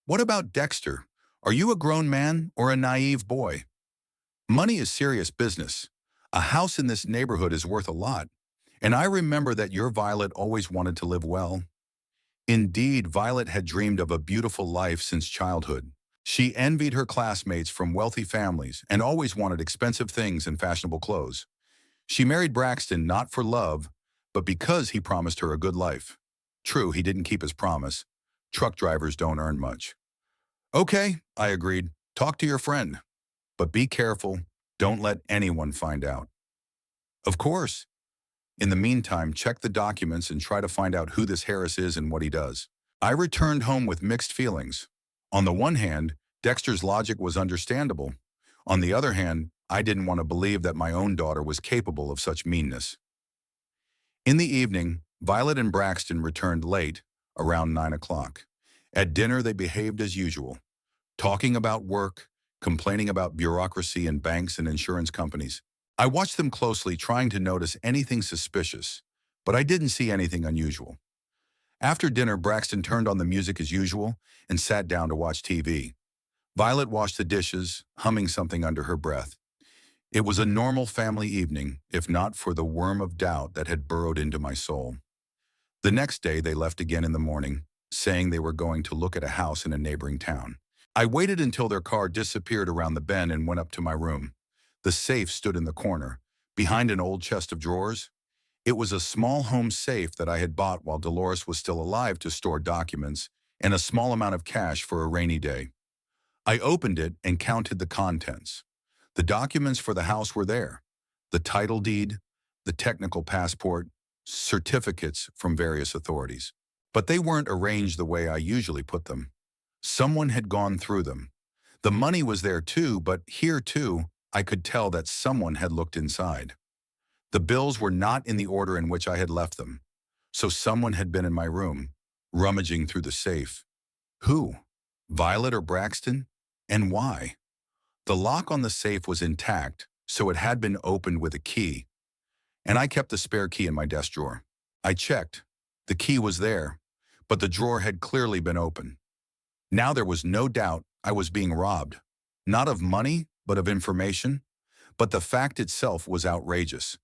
A: What about Dexter? Are you a grown man or a naive boy? Money is serious business. A house in this neighborhood is worth a lot. And I remember that your Violet always wanted to live well." Indeed, Violet had dreamed of a beautiful life since childhood. She envied her classmates from wealthy families and always wanted expensive things and fashionable clothes. She married Braxton not for love, but because he promised her a good life. True, he didn't keep his promise. Truck drivers don't earn much. "Okay," I agreed. "Talk to your friend. But be careful. Don't let anyone find out." "Of course." In the meantime, check the documents and try to find out who this Harris is and what he does. I returned home with mixed feelings. On the one hand, Dexter's logic was understandable. On the other hand, I didn't want to believe that my own daughter was capable of such meanness. In the evening, Violet and Braxton returned late, around 9 o'clock. At dinner, they behaved as usual, talking about work, complaining about bureaucracy in banks and insurance companies. I watched them closely, trying to notice anything suspicious, but I didn't see anything unusual. After dinner, Braxton turned on the music as usual and sat down to watch TV. Violet washed the dishes, humming something under her breath. It was a normal family evening, if not for the worm of doubt that had burrowed into my soul. The next day, they left again in the morning, saying they were going to look at a house in a neighboring town. I waited until their car disappeared around the bend and went up to my room. The safe stood in the corner, behind an old chest of drawers. It was a small home safe that I had bought while Dolores was still alive to store documents and a small amount of cash for a rainy day. I opened it and counted the contents. The documents for the house were there. The title deed, the technical passport, certificates from various authorities. But they weren't arranged the way I usually put them. Someone had gone through them. The money was there too, but here too, I could tell that someone had looked inside. The bills were not in the order in which I had left them. So someone had been in my room, rummaging through the safe. Who? Violet or Braxton? And why? The lock on the safe was intact, so it had been opened with a key, and I kept the spare key in my desk drawer. I checked. The key was there, but the drawer had clearly been open. Now there was no doubt I was being robbed, not of money, but of information. But the fact itself was outrageous.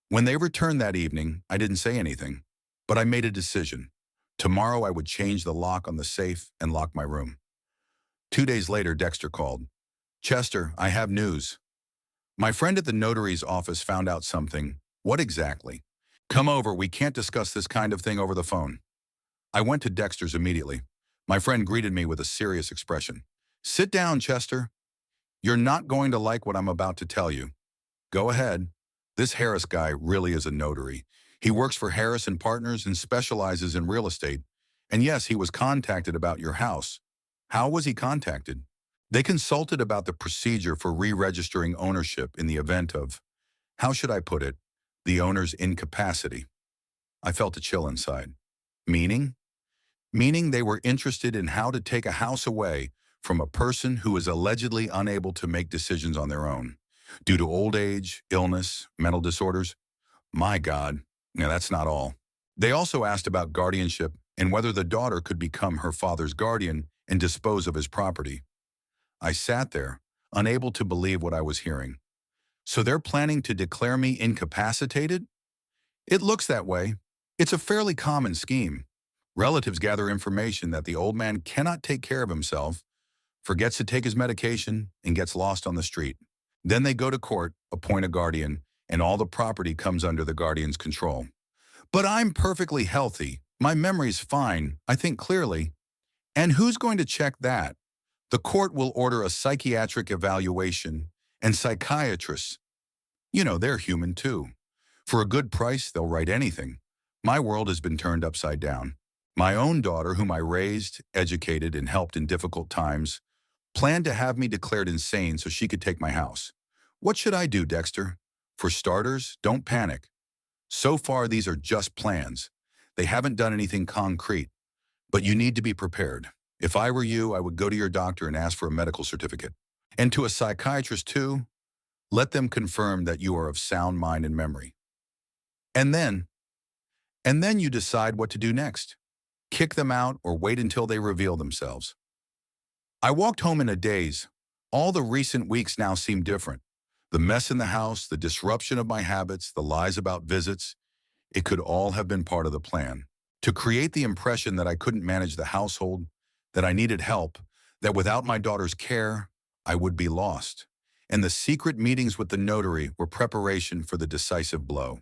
A: When they returned that evening, I didn't say anything, but I made a decision. Tomorrow I would change the lock on the safe and lock my room. 2 days later, Dexter called. "Chester, I have news. My friend at the notary's office found out something." "What exactly?" "Come over, we can't discuss this kind of thing over the phone." I went to Dexter's immediately. My friend greeted me with a serious expression. "Sit down, Chester. You're not going to like what I'm about to tell you." "Go ahead." "This Harris guy really is a notary. He works for Harris and Partners and specializes in real estate. And yes, he was contacted about your house." "How was he contacted?" "They consulted about the procedure for re-registering ownership in the event of, how should I put it, the owner's incapacity." I felt a chill inside. Meaning? Meaning they were interested in how to take a house away from a person who is allegedly unable to make decisions on their own, due to old age, illness, mental disorders. My God, now that's not all. They also asked about guardianship and whether the daughter could become her father's guardian and dispose of his property. I sat there, unable to believe what I was hearing. So they're planning to declare me incapacitated? It looks that way. It's a fairly common scheme. Relatives gather information that the old man cannot take care of himself, forgets to take his medication, and gets lost on the street. Then they go to court, appoint a guardian, and all the property comes under the guardian's control. But I'm perfectly healthy. My memory's fine. I think clearly. And who's going to check that? The court will order a psychiatric evaluation, and psychiatrists, they're human too. For a good price, they'll write anything. My world has been turned upside down. My own daughter, whom I raised, educated, and helped in difficult times, planned to have me declared insane so she could take my house. What should I do, Dexter? For starters, don't panic. So far, these are just plans. They haven't done anything concrete. But you need to be prepared. If I were you, I would go to your doctor and ask for a medical certificate. And to a psychiatrist too, let them confirm that you are of sound mind and memory. And then you decide what to do next. Kick them out or wait until they reveal themselves. I walked home in a daze. All the recent weeks now seemed different. The mess in the house, the disruption of my habits, the lies about visits, it could all have been part of the plan. To create the impression that I couldn't manage the household, that I needed help, that without my daughter's care, I would be lost. And the secret meetings with the notary were preparation for the decisive blow.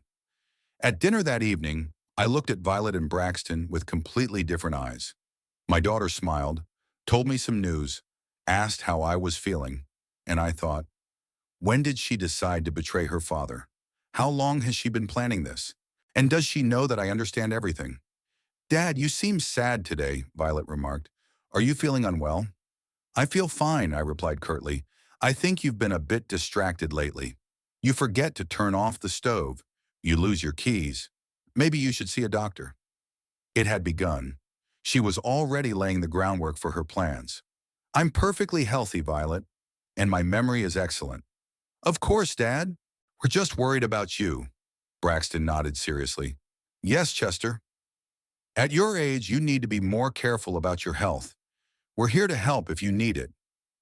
A: At dinner that evening, I looked at Violet and Braxton with completely different eyes. My daughter smiled, told me some news, asked how I was feeling, and I thought, when did she decide to betray her father? How long has she been planning this? And does she know that I understand everything? "Dad, you seem sad today," Violet remarked. "Are you feeling unwell?" "I feel fine," I replied curtly. "I think you've been a bit distracted lately. You forget to turn off the stove. You lose your keys. Maybe you should see a doctor." It had begun. She was already laying the groundwork for her plans. "I'm perfectly healthy, Violet, and my memory is excellent." "Of course, Dad. We're just worried about you." Braxton nodded seriously. "Yes, Chester. At your age, you need to be more careful about your health. We're here to help if you need it.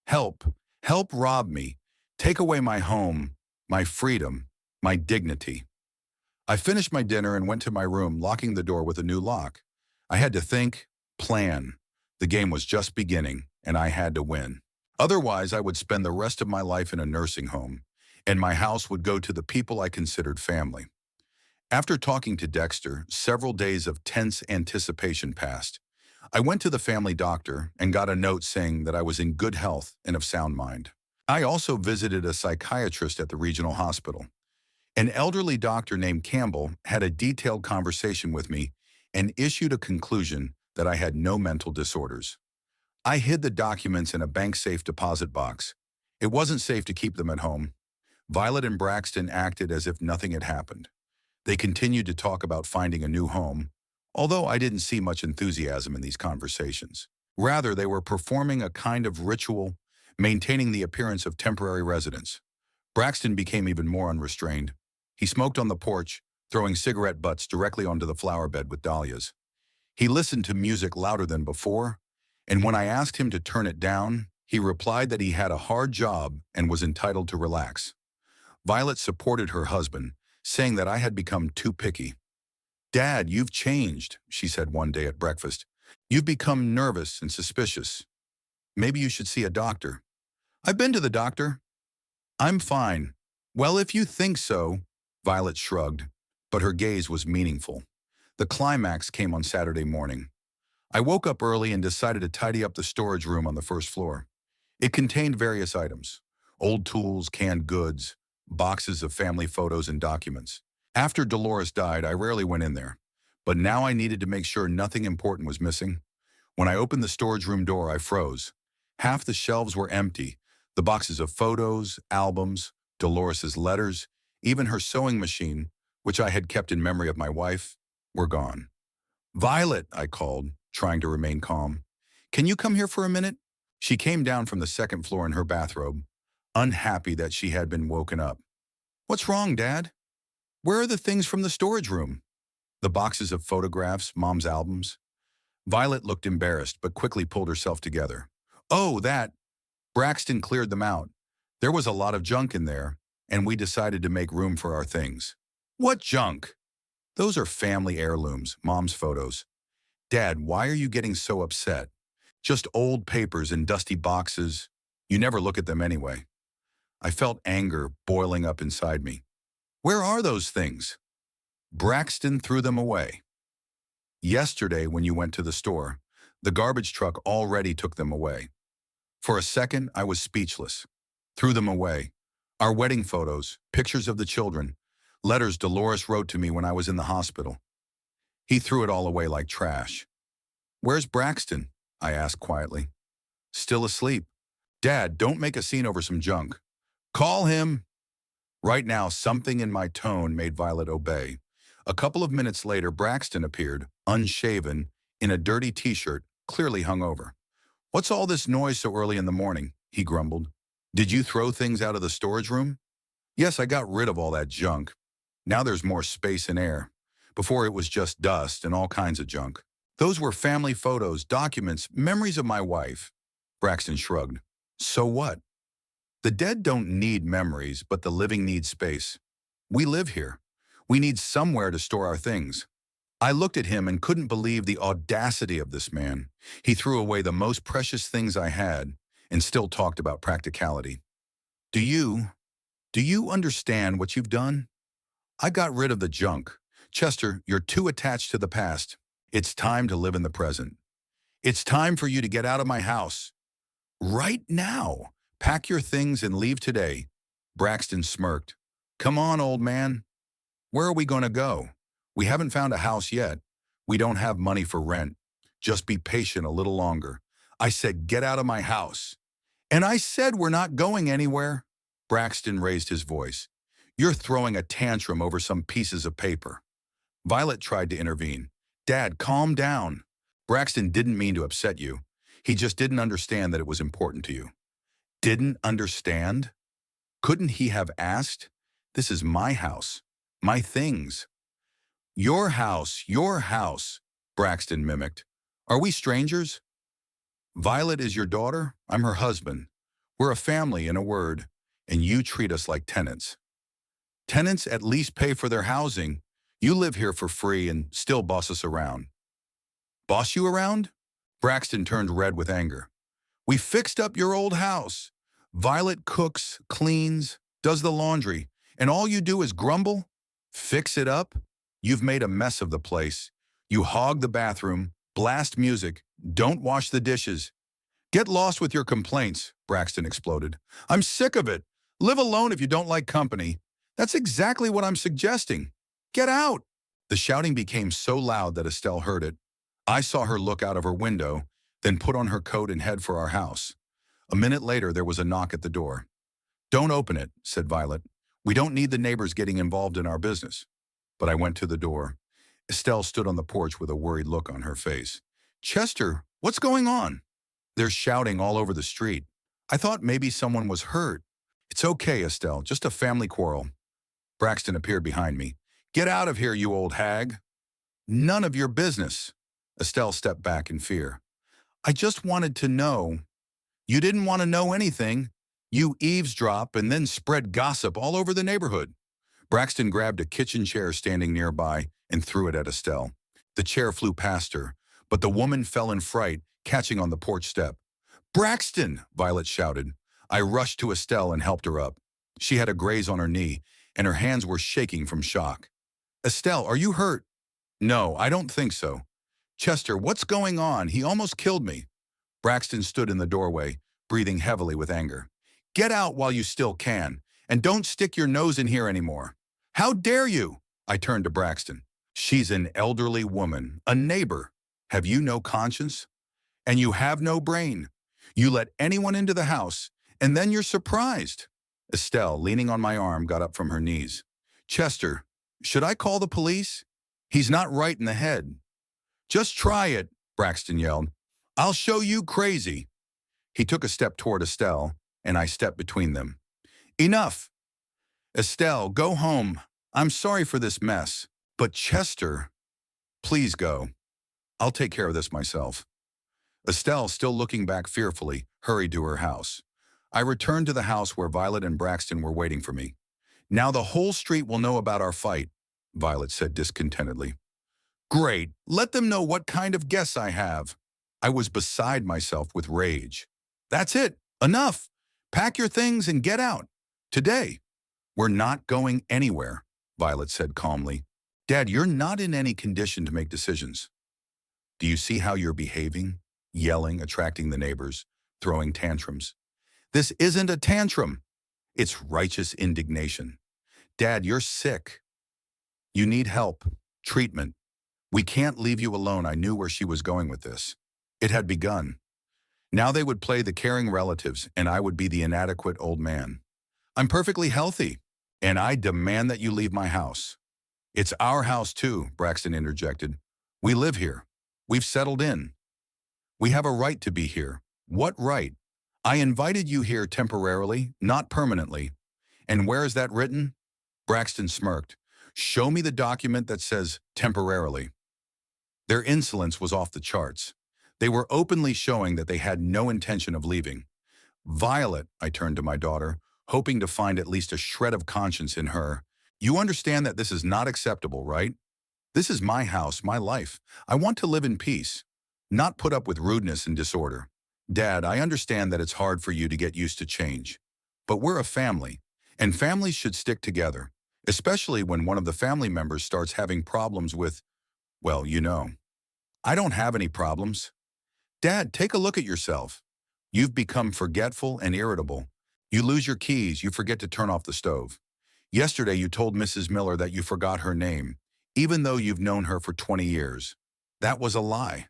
A: Help. Help rob me. Take away my home. my freedom, my dignity. I finished my dinner and went to my room, locking the door with a new lock. I had to think, plan. The game was just beginning, and I had to win. Otherwise, I would spend the rest of my life in a nursing home, and my house would go to the people I considered family. After talking to Dexter, several days of tense anticipation passed. I went to the family doctor and got a note saying that I was in good health and of sound mind. I also visited a psychiatrist at the regional hospital. An elderly doctor named Campbell had a detailed conversation with me and issued a conclusion that I had no mental disorders. I hid the documents in a bank-safe deposit box. It wasn't safe to keep them at home. Violet and Braxton acted as if nothing had happened. They continued to talk about finding a new home, although I didn't see much enthusiasm in these conversations. Rather, they were performing a kind of ritual, maintaining the appearance of temporary residence. Braxton became even more unrestrained. He smoked on the porch, throwing cigarette butts directly onto the flower bed with dahlias. He listened to music louder than before, and when I asked him to turn it down, he replied that he had a hard job and was entitled to relax. Violet supported her husband, saying that I had become too picky. "Dad, you've changed," she said one day at breakfast. "You've become nervous and suspicious. Maybe you should see a doctor." "I've been to the doctor." "I'm fine." "Well, if you think so," Violet shrugged, but her gaze was meaningful. The climax came on Saturday morning. I woke up early and decided to tidy up the storage room on the first floor. It contained various items: old tools, canned goods, boxes of family photos and documents. After Dolores died, I rarely went in there, but now I needed to make sure nothing important was missing. When I opened the storage room door, I froze. Half the shelves were empty. The boxes of photos, albums, Dolores's letters, even her sewing machine, which I had kept in memory of my wife, were gone. "Violet," I called, trying to remain calm. "Can you come here for a minute?" She came down from the second floor in her bathrobe, unhappy that she had been woken up. "What's wrong, Dad?" "Where are the things from the storage room?" "The boxes of photographs, Mom's albums." Violet looked embarrassed, but quickly pulled herself together. "Oh, that. Braxton cleared them out. There was a lot of junk in there, and we decided to make room for our things." "What junk?" "Those are family heirlooms, Mom's photos." "Dad, why are you getting so upset? Just old papers in dusty boxes. You never look at them anyway." I felt anger boiling up inside me. "Where are those things?" "Braxton threw them away. Yesterday, when you went to the store, the garbage truck already took them away." For a second, I was speechless. Threw them away. Our wedding photos, pictures of the children, letters Dolores wrote to me when I was in the hospital. He threw it all away like trash. "Where's Braxton?" I asked quietly. "Still asleep." "Dad, don't make a scene over some junk." "Call him." Right now, something in my tone made Violet obey. A couple of minutes later, Braxton appeared, unshaven, in a dirty t-shirt, clearly hungover. "What's all this noise so early in the morning?" he grumbled. "Did you throw things out of the storage room?" "Yes, I got rid of all that junk. Now there's more space and air. Before it was just dust and all kinds of junk." "Those were family photos, documents, memories of my wife." Braxton shrugged. "So what? The dead don't need memories, but the living need space. We live here. We need somewhere to store our things." I looked at him and couldn't believe the audacity of this man. He threw away the most precious things I had and still talked about practicality. Do you understand what you've done?" "I got rid of the junk. Chester, you're too attached to the past. It's time to live in the present. It's time for you to get out of my house. Right now. Pack your things and leave today." Braxton smirked. "Come on, old man. Where are we going to go? We haven't found a house yet. We don't have money for rent. Just be patient a little longer." I said, "Get out of my house." "And I said we're not going anywhere." Braxton raised his voice. "You're throwing a tantrum over some pieces of paper." Violet tried to intervene. "Dad, calm down. Braxton didn't mean to upset you. He just didn't understand that it was important to you." Didn't understand? Couldn't he have asked? This is my house, my things. Your house, Braxton mimicked. "Are we strangers?" "Violet is your daughter. I'm her husband. We're a family, in a word, and you treat us like tenants." Tenants at least pay for their housing. You live here for free and still boss us around. Boss you around? Braxton turned red with anger. We fixed up your old house. Violet cooks, cleans, does the laundry, and all you do is grumble? Fix it up? You've made a mess of the place. You hog the bathroom, blast music, don't wash the dishes. Get lost with your complaints, Braxton exploded. I'm sick of it. Live alone if you don't like company. That's exactly what I'm suggesting. Get out. The shouting became so loud that Estelle heard it. I saw her look out of her window, then put on her coat and head for our house. A minute later, there was a knock at the door. Don't open it, said Violet. We don't need the neighbors getting involved in our business. But I went to the door. Estelle stood on the porch with a worried look on her face. Chester, what's going on? They're shouting all over the street. I thought maybe someone was hurt. It's okay, Estelle, just a family quarrel. Braxton appeared behind me. Get out of here, you old hag. None of your business. Estelle stepped back in fear. I just wanted to know. You didn't want to know anything. You eavesdrop and then spread gossip all over the neighborhood. Braxton grabbed a kitchen chair standing nearby and threw it at Estelle. The chair flew past her, but the woman fell in fright, catching on the porch step. Braxton! Violet shouted. I rushed to Estelle and helped her up. She had a graze on her knee, and her hands were shaking from shock. Estelle, are you hurt? No, I don't think so. Chester, what's going on? He almost killed me. Braxton stood in the doorway, breathing heavily with anger. Get out while you still can, and don't stick your nose in here anymore. How dare you? I turned to Braxton. She's an elderly woman, a neighbor. Have you no conscience? And you have no brain. You let anyone into the house, and then you're surprised. Estelle, leaning on my arm, got up from her knees. Chester, should I call the police? He's not right in the head. Just try it, Braxton yelled. I'll show you crazy. He took a step toward Estelle, and I stepped between them. Enough. Estelle, go home. I'm sorry for this mess. But Chester, please go. I'll take care of this myself. Estelle, still looking back fearfully, hurried to her house. I returned to the house where Violet and Braxton were waiting for me. Now the whole street will know about our fight, Violet said discontentedly. Great, let them know what kind of guests I have. I was beside myself with rage. That's it, enough. Pack your things and get out. Today. We're not going anywhere, Violet said calmly. Dad, you're not in any condition to make decisions. Do you see how you're behaving? Yelling, attracting the neighbors, throwing tantrums. This isn't a tantrum. It's righteous indignation. Dad, you're sick. You need help, treatment. We can't leave you alone. I knew where she was going with this. It had begun. Now they would play the caring relatives, and I would be the inadequate old man. I'm perfectly healthy, and I demand that you leave my house. It's our house too, Braxton interjected. We live here. We've settled in. We have a right to be here. What right? I invited you here temporarily, not permanently. And where is that written? Braxton smirked. Show me the document that says temporarily. Their insolence was off the charts. They were openly showing that they had no intention of leaving. Violet, I turned to my daughter, hoping to find at least a shred of conscience in her. You understand that this is not acceptable, right? This is my house, my life. I want to live in peace, not put up with rudeness and disorder. Dad, I understand that it's hard for you to get used to change. But we're a family, and families should stick together, especially when one of the family members starts having problems with, well, you know. I don't have any problems. Dad, take a look at yourself. You've become forgetful and irritable. You lose your keys, you forget to turn off the stove. Yesterday you told Mrs. Miller that you forgot her name, even though you've known her for 20 years. That was a lie.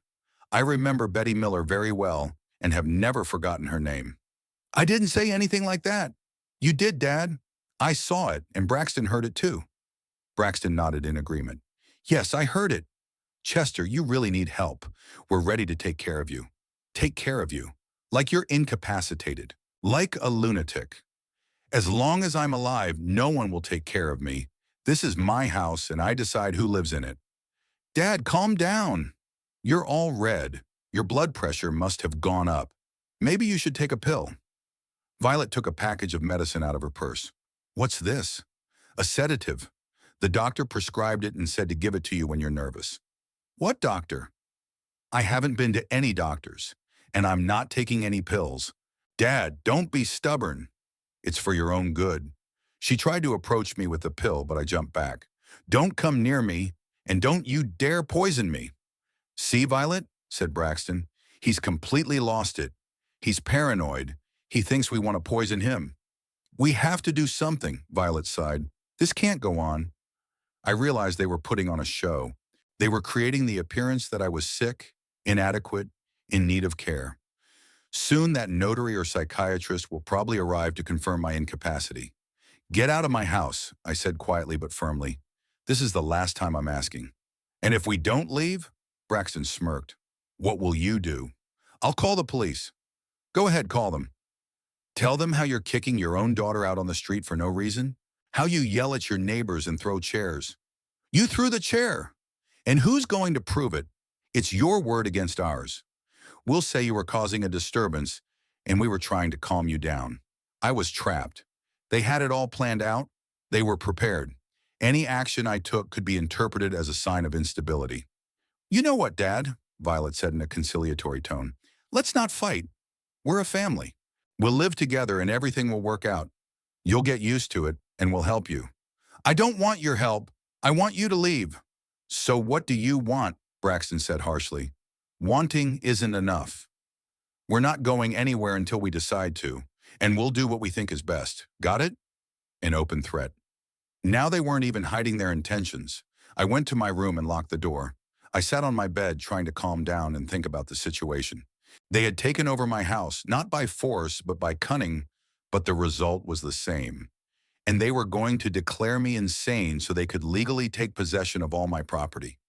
A: I remember Betty Miller very well and have never forgotten her name. I didn't say anything like that. You did, Dad. I saw it, and Braxton heard it too. Braxton nodded in agreement. Yes, I heard it. Chester, you really need help. We're ready to take care of you. Take care of you. Like you're incapacitated. Like a lunatic. As long as I'm alive, no one will take care of me. This is my house, and I decide who lives in it. Dad, calm down. You're all red. Your blood pressure must have gone up. Maybe you should take a pill. Violet took a package of medicine out of her purse. What's this? A sedative. The doctor prescribed it and said to give it to you when you're nervous. What doctor? I haven't been to any doctors, and I'm not taking any pills. Dad, don't be stubborn. It's for your own good. She tried to approach me with the pill, but I jumped back. Don't come near me, and don't you dare poison me. See, Violet, said Braxton. He's completely lost it. He's paranoid. He thinks we want to poison him. We have to do something, Violet sighed. This can't go on. I realized they were putting on a show. They were creating the appearance that I was sick, inadequate, in need of care. Soon that notary or psychiatrist will probably arrive to confirm my incapacity. Get out of my house, I said quietly but firmly. This is the last time I'm asking. And if we don't leave? Braxton smirked. What will you do? I'll call the police. Go ahead, call them. Tell them how you're kicking your own daughter out on the street for no reason. How you yell at your neighbors and throw chairs. You threw the chair. And who's going to prove it? It's your word against ours. We'll say you were causing a disturbance and we were trying to calm you down. I was trapped. They had it all planned out. They were prepared. Any action I took could be interpreted as a sign of instability. You know what, Dad? Violet said in a conciliatory tone. Let's not fight. We're a family. We'll live together and everything will work out. You'll get used to it and we'll help you. I don't want your help. I want you to leave. So what do you want? Braxton said harshly. Wanting isn't enough. We're not going anywhere until we decide to, and we'll do what we think is best. Got it? An open threat. Now they weren't even hiding their intentions. I went to my room and locked the door. I sat on my bed trying to calm down and think about the situation. They had taken over my house, not by force, but by cunning, but the result was the same. And they were going to declare me insane so they could legally take possession of all my property.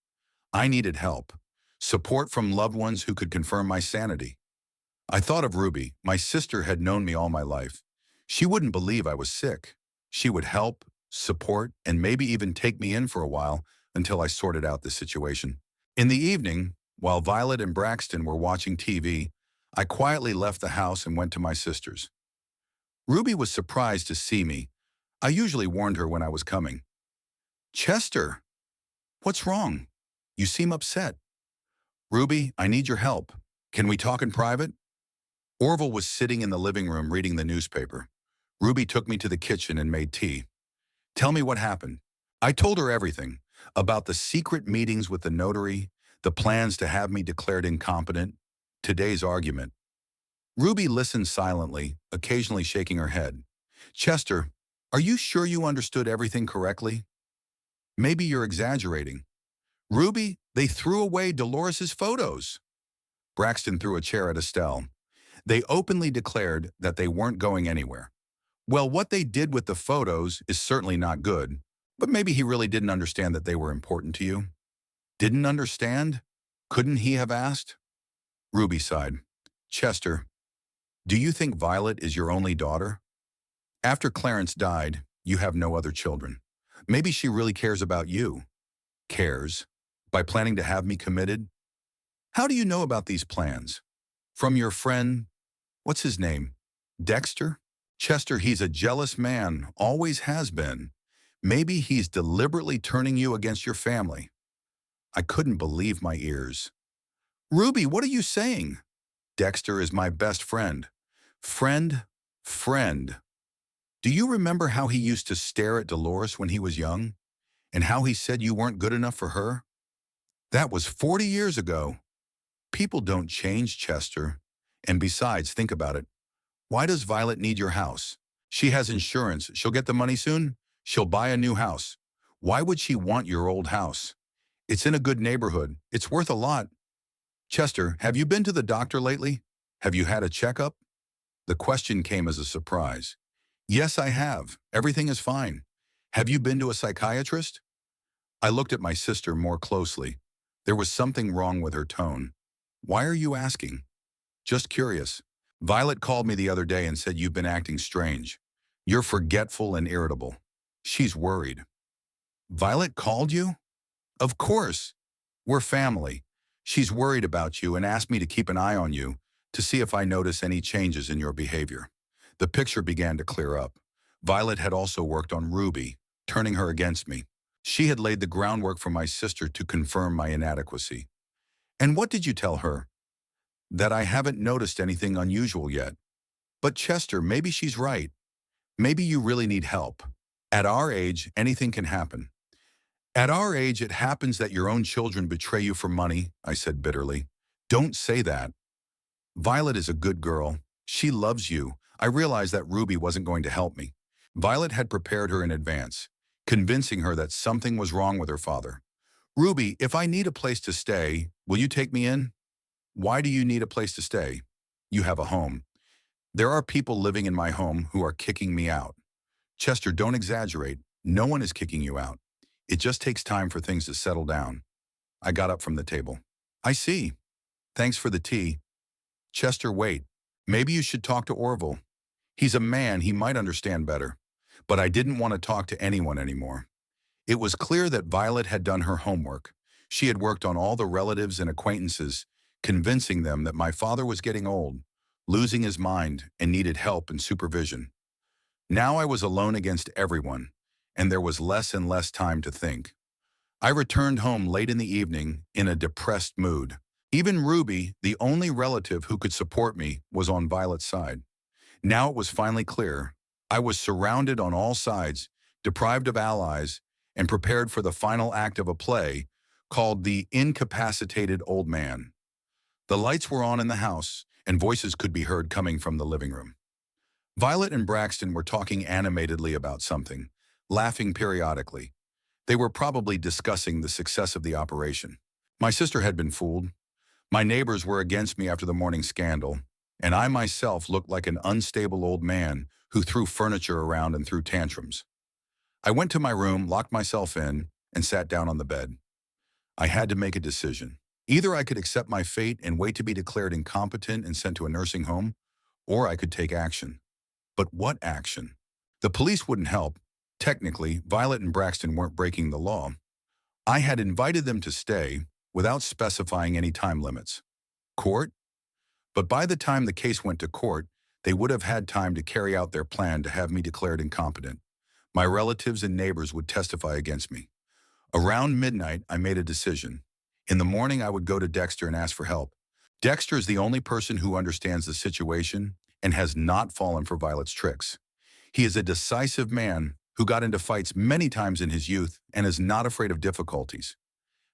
A: I needed help, support from loved ones who could confirm my sanity. I thought of Ruby. My sister had known me all my life. She wouldn't believe I was sick. She would help, support, and maybe even take me in for a while until I sorted out the situation. In the evening, while Violet and Braxton were watching TV, I quietly left the house and went to my sister's. Ruby was surprised to see me. I usually warned her when I was coming. Chester, what's wrong? You seem upset. Ruby, I need your help. Can we talk in private? Orville was sitting in the living room reading the newspaper. Ruby took me to the kitchen and made tea. Tell me what happened. I told her everything about the secret meetings with the notary, the plans to have me declared incompetent, today's argument. Ruby listened silently, occasionally shaking her head. Chester, are you sure you understood everything correctly? Maybe you're exaggerating. Ruby, they threw away Dolores's photos. Braxton threw a chair at Estelle. They openly declared that they weren't going anywhere. Well, what they did with the photos is certainly not good, but maybe he really didn't understand that they were important to you. Didn't understand? Couldn't he have asked? Ruby sighed. Chester, do you think Violet is your only daughter? After Clarence died, you have no other children. Maybe she really cares about you. Cares? By planning to have me committed? How do you know about these plans? From your friend, what's his name? Dexter? Chester, he's a jealous man, always has been. Maybe he's deliberately turning you against your family. I couldn't believe my ears. Ruby, what are you saying? Dexter is my best friend. Friend. Do you remember how he used to stare at Dolores when he was young? And how he said you weren't good enough for her? That was 40 years ago. People don't change, Chester. And besides, think about it. Why does Violet need your house? She has insurance. She'll get the money soon. She'll buy a new house. Why would she want your old house? It's in a good neighborhood. It's worth a lot. Chester, have you been to the doctor lately? Have you had a checkup? The question came as a surprise. Yes, I have. Everything is fine. Have you been to a psychiatrist? I looked at my sister more closely. There was something wrong with her tone. Why are you asking? Just curious. Violet called me the other day and said you've been acting strange. You're forgetful and irritable. She's worried. Violet called you? Of course. We're family. She's worried about you and asked me to keep an eye on you to see if I notice any changes in your behavior. The picture began to clear up. Violet had also worked on Ruby. turning her against me. She had laid the groundwork for my sister to confirm my inadequacy. And what did you tell her? That I haven't noticed anything unusual yet. But Chester, maybe she's right. Maybe you really need help. At our age, anything can happen. At our age, it happens that your own children betray you for money, I said bitterly. Don't say that. Violet is a good girl. She loves you. I realized that Ruby wasn't going to help me. Violet had prepared her in advance, convincing her that something was wrong with her father. Ruby, if I need a place to stay, will you take me in? Why do you need a place to stay? You have a home. There are people living in my home who are kicking me out. Chester, don't exaggerate. No one is kicking you out. It just takes time for things to settle down. I got up from the table. I see. Thanks for the tea. Chester, wait. Maybe you should talk to Orville. He's a man, he might understand better. But I didn't want to talk to anyone anymore. It was clear that Violet had done her homework. She had worked on all the relatives and acquaintances, convincing them that my father was getting old, losing his mind, and needed help and supervision. Now I was alone against everyone, and there was less and less time to think. I returned home late in the evening in a depressed mood. Even Ruby, the only relative who could support me, was on Violet's side. Now it was finally clear. I was surrounded on all sides, deprived of allies, and prepared for the final act of a play called The Incapacitated Old Man. The lights were on in the house, and voices could be heard coming from the living room. Violet and Braxton were talking animatedly about something, laughing periodically. They were probably discussing the success of the operation. My sister had been fooled. My neighbors were against me after the morning scandal, and I myself looked like an unstable old man who threw furniture around and threw tantrums. I went to my room, locked myself in, and sat down on the bed. I had to make a decision. Either I could accept my fate and wait to be declared incompetent and sent to a nursing home, or I could take action. But what action? The police wouldn't help. Technically, Violet and Braxton weren't breaking the law. I had invited them to stay without specifying any time limits. Court? But by the time the case went to court, they would have had time to carry out their plan to have me declared incompetent. My relatives and neighbors would testify against me. Around midnight, I made a decision. In the morning, I would go to Dexter and ask for help. Dexter is the only person who understands the situation and has not fallen for Violet's tricks. He is a decisive man who got into fights many times in his youth and is not afraid of difficulties.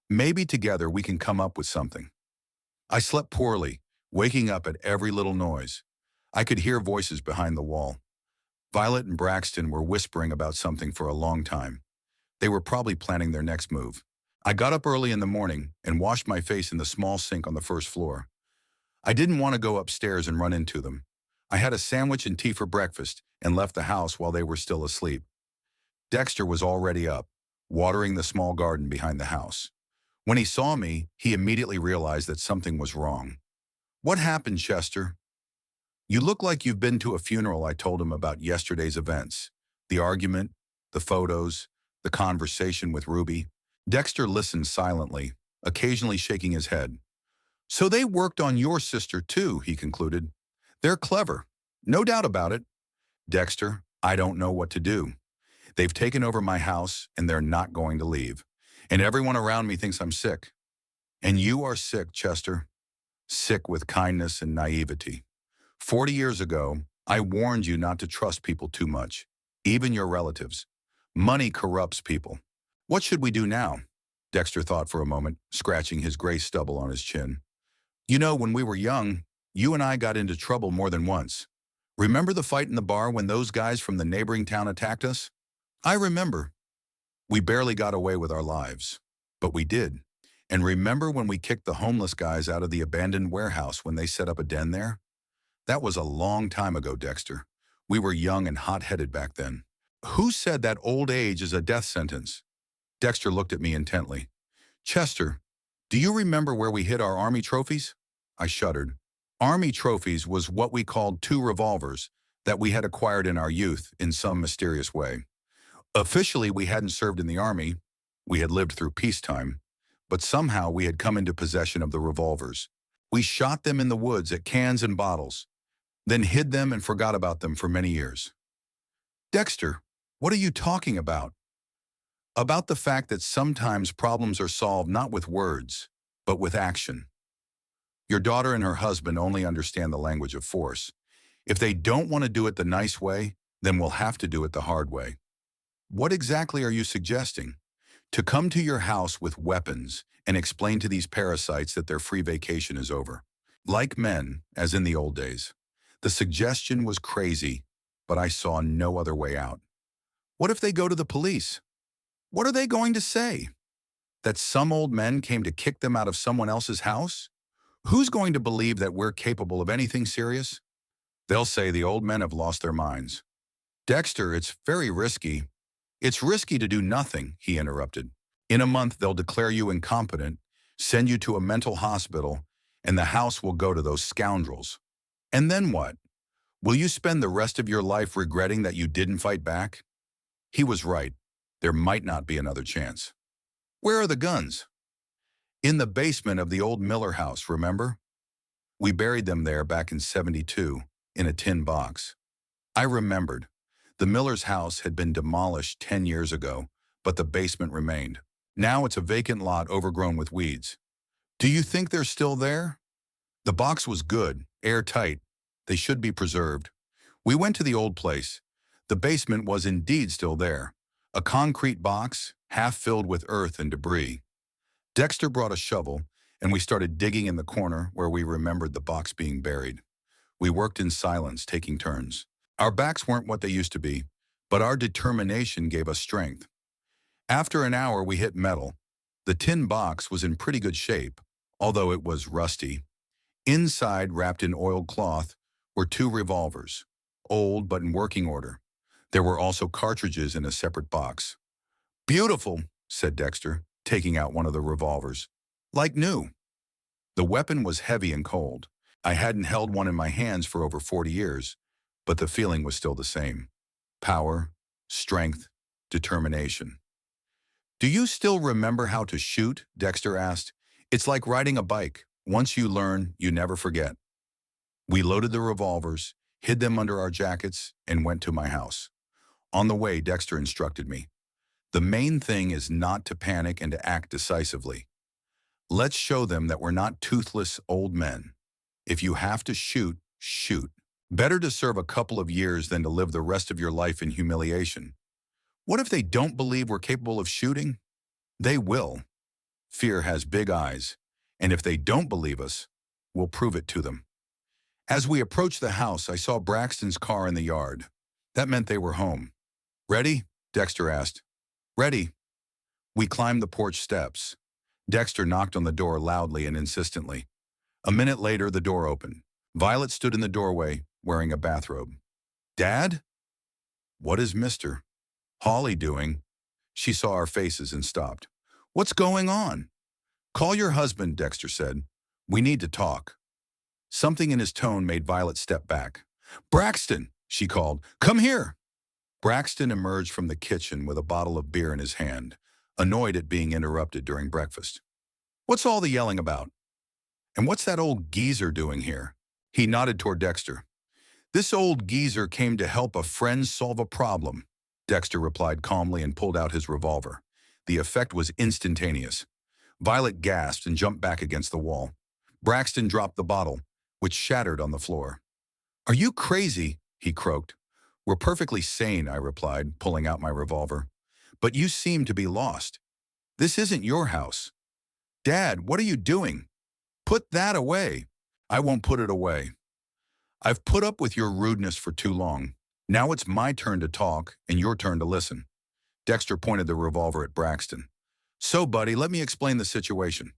A: Maybe together we can come up with something. I slept poorly, waking up at every little noise. I could hear voices behind the wall. Violet and Braxton were whispering about something for a long time. They were probably planning their next move. I got up early in the morning and washed my face in the small sink on the first floor. I didn't want to go upstairs and run into them. I had a sandwich and tea for breakfast and left the house while they were still asleep. Dexter was already up, watering the small garden behind the house. When he saw me, he immediately realized that something was wrong. "What happened, Chester?" "You look like you've been to a funeral," I told him about yesterday's events. The argument, the photos, the conversation with Ruby. Dexter listened silently, occasionally shaking his head. "So they worked on your sister too," he concluded. "They're clever. No doubt about it." "Dexter, I don't know what to do. They've taken over my house and they're not going to leave. And everyone around me thinks I'm sick. And you are sick, Chester. Sick with kindness and naivety. 40 years ago, I warned you not to trust people too much, even your relatives. Money corrupts people. What should we do now?" Dexter thought for a moment, scratching his gray stubble on his chin. "You know, when we were young, you and I got into trouble more than once. Remember the fight in the bar when those guys from the neighboring town attacked us?" "I remember." "We barely got away with our lives. But we did. And remember when we kicked the homeless guys out of the abandoned warehouse when they set up a den there? That was a long time ago, Dexter. We were young and hot-headed back then. Who said that old age is a death sentence?" Dexter looked at me intently. "Chester, do you remember where we hid our Army trophies?" I shuddered. Army trophies was what we called 2 revolvers that we had acquired in our youth in some mysterious way. Officially, we hadn't served in the Army. We had lived through peacetime. But somehow we had come into possession of the revolvers. We shot them in the woods at cans and bottles, then hid them and forgot about them for many years. "Dexter, what are you talking about?" About the fact that sometimes problems are solved not with words, but with action. Your daughter and her husband only understand the language of force. If they don't want to do it the nice way, then we'll have to do it the hard way. What exactly are you suggesting? To come to your house with weapons and explain to these parasites that their free vacation is over. Like men, as in the old days. The suggestion was crazy, but I saw no other way out. What if they go to the police? What are they going to say? That some old men came to kick them out of someone else's house? Who's going to believe that we're capable of anything serious? They'll say the old men have lost their minds. Dexter, it's very risky. It's risky to do nothing, he interrupted. In a month, they'll declare you incompetent, send you to a mental hospital, and the house will go to those scoundrels. And then what? Will you spend the rest of your life regretting that you didn't fight back? He was right. There might not be another chance. Where are the guns? In the basement of the old Miller house, remember? We buried them there back in '72, in a tin box. I remembered. The Miller's house had been demolished 10 years ago, but the basement remained. Now it's a vacant lot overgrown with weeds. Do you think they're still there? The box was good, airtight. They should be preserved. We went to the old place. The basement was indeed still there. A concrete box, half filled with earth and debris. Dexter brought a shovel, and we started digging in the corner where we remembered the box being buried. We worked in silence, taking turns. Our backs weren't what they used to be, but our determination gave us strength. After an hour, we hit metal. The tin box was in pretty good shape, although it was rusty. Inside, wrapped in oiled cloth, were 2 revolvers, old but in working order. There were also cartridges in a separate box. Beautiful, said Dexter, taking out one of the revolvers. Like new. The weapon was heavy and cold. I hadn't held one in my hands for over 40 years, but the feeling was still the same. Power, strength, determination. Do you still remember how to shoot? Dexter asked. It's like riding a bike. Once you learn, you never forget. We loaded the revolvers, hid them under our jackets, and went to my house. On the way, Dexter instructed me. The main thing is not to panic and to act decisively. Let's show them that we're not toothless old men. If you have to shoot, shoot. Better to serve a couple of years than to live the rest of your life in humiliation. What if they don't believe we're capable of shooting? They will. Fear has big eyes, and if they don't believe us, we'll prove it to them. As we approached the house, I saw Braxton's car in the yard. That meant they were home. Ready? Dexter asked. Ready. We climbed the porch steps. Dexter knocked on the door loudly and insistently. A minute later, the door opened. Violet stood in the doorway, wearing a bathrobe. Dad? What is Mr. Holly doing? She saw our faces and stopped. What's going on? Call your husband, Dexter said. We need to talk. Something in his tone made Violet step back. Braxton, she called. Come here. Braxton emerged from the kitchen with a bottle of beer in his hand, annoyed at being interrupted during breakfast. What's all the yelling about? And what's that old geezer doing here? He nodded toward Dexter. This old geezer came to help a friend solve a problem, Dexter replied calmly and pulled out his revolver. The effect was instantaneous. Violet gasped and jumped back against the wall. Braxton dropped the bottle, which shattered on the floor. Are you crazy? He croaked. We're perfectly sane, I replied, pulling out my revolver. But you seem to be lost. This isn't your house. Dad, what are you doing? Put that away. I won't put it away. I've put up with your rudeness for too long. Now it's my turn to talk and your turn to listen. Dexter pointed the revolver at Braxton. So, buddy, let me explain the situation.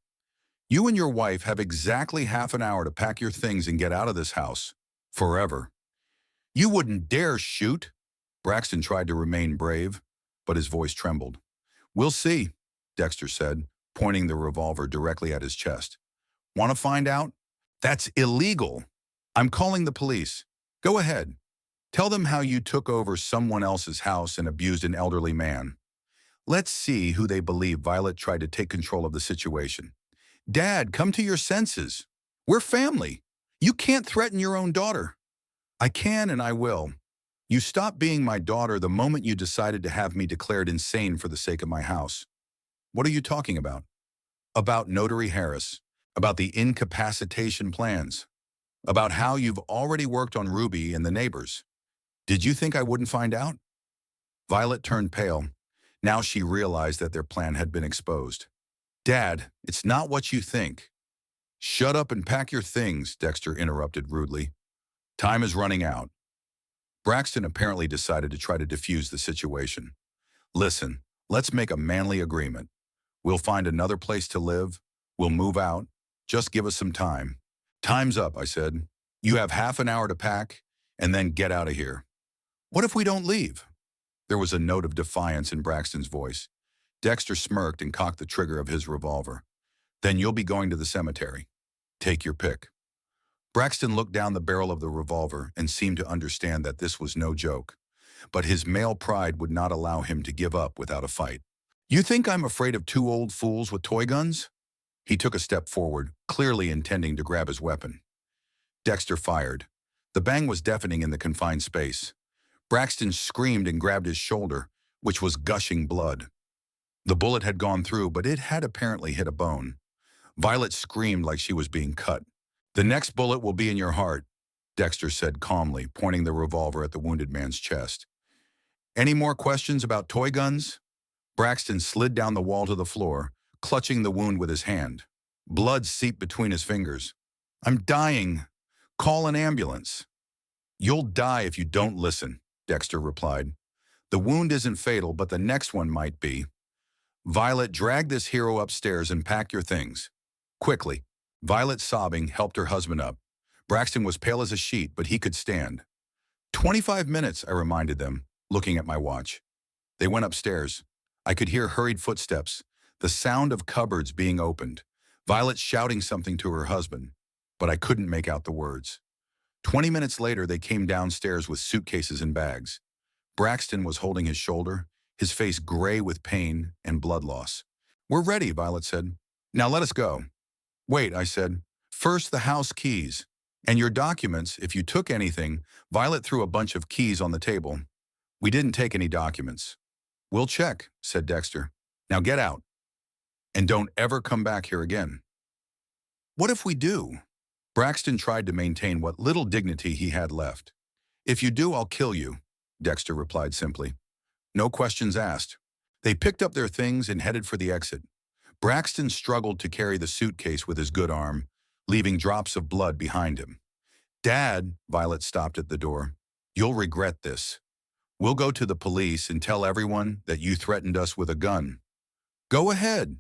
A: You and your wife have exactly half an hour to pack your things and get out of this house. Forever. You wouldn't dare shoot. Braxton tried to remain brave, but his voice trembled. We'll see, Dexter said, pointing the revolver directly at his chest. Want to find out? That's illegal. I'm calling the police. Go ahead. Tell them how you took over someone else's house and abused an elderly man. Let's see who they believe Violet tried to take control of the situation. Dad, come to your senses. We're family. You can't threaten your own daughter. I can and I will. You stopped being my daughter the moment you decided to have me declared insane for the sake of my house. What are you talking about? About Notary Harris, about the incapacitation plans, about how you've already worked on Ruby and the neighbors. Did you think I wouldn't find out? Violet turned pale. Now she realized that their plan had been exposed. Dad, it's not what you think. Shut up and pack your things, Dexter interrupted rudely. Time is running out. Braxton apparently decided to try to defuse the situation. Listen, let's make a manly agreement. We'll find another place to live. We'll move out. Just give us some time. Time's up, I said. You have half an hour to pack, and then get out of here. What if we don't leave? There was a note of defiance in Braxton's voice. Dexter smirked and cocked the trigger of his revolver. Then you'll be going to the cemetery. Take your pick. Braxton looked down the barrel of the revolver and seemed to understand that this was no joke. But his male pride would not allow him to give up without a fight. You think I'm afraid of two old fools with toy guns? He took a step forward, clearly intending to grab his weapon. Dexter fired. The bang was deafening in the confined space. Braxton screamed and grabbed his shoulder, which was gushing blood. The bullet had gone through, but it had apparently hit a bone. Violet screamed like she was being cut. The next bullet will be in your heart, Dexter said calmly, pointing the revolver at the wounded man's chest. Any more questions about toy guns? Braxton slid down the wall to the floor, clutching the wound with his hand. Blood seeped between his fingers. I'm dying. Call an ambulance. You'll die if you don't listen, Dexter replied. The wound isn't fatal, but the next one might be. Violet, drag this hero upstairs and pack your things. Quickly. Violet, sobbing, helped her husband up. Braxton was pale as a sheet, but he could stand. 25 minutes, I reminded them, looking at my watch. They went upstairs. I could hear hurried footsteps, the sound of cupboards being opened, Violet shouting something to her husband, but I couldn't make out the words. 20 minutes later, they came downstairs with suitcases and bags. Braxton was holding his shoulder, his face gray with pain and blood loss. We're ready, Violet said. Now let us go. Wait, I said. First, the house keys. And your documents, if you took anything. Violet threw a bunch of keys on the table. We didn't take any documents. We'll check, said Dexter. Now get out. And don't ever come back here again. What if we do? Braxton tried to maintain what little dignity he had left. If you do, I'll kill you, Dexter replied simply. No questions asked. They picked up their things and headed for the exit. Braxton struggled to carry the suitcase with his good arm, leaving drops of blood behind him. Dad, Violet stopped at the door. You'll regret this. We'll go to the police and tell everyone that you threatened us with a gun. Go ahead.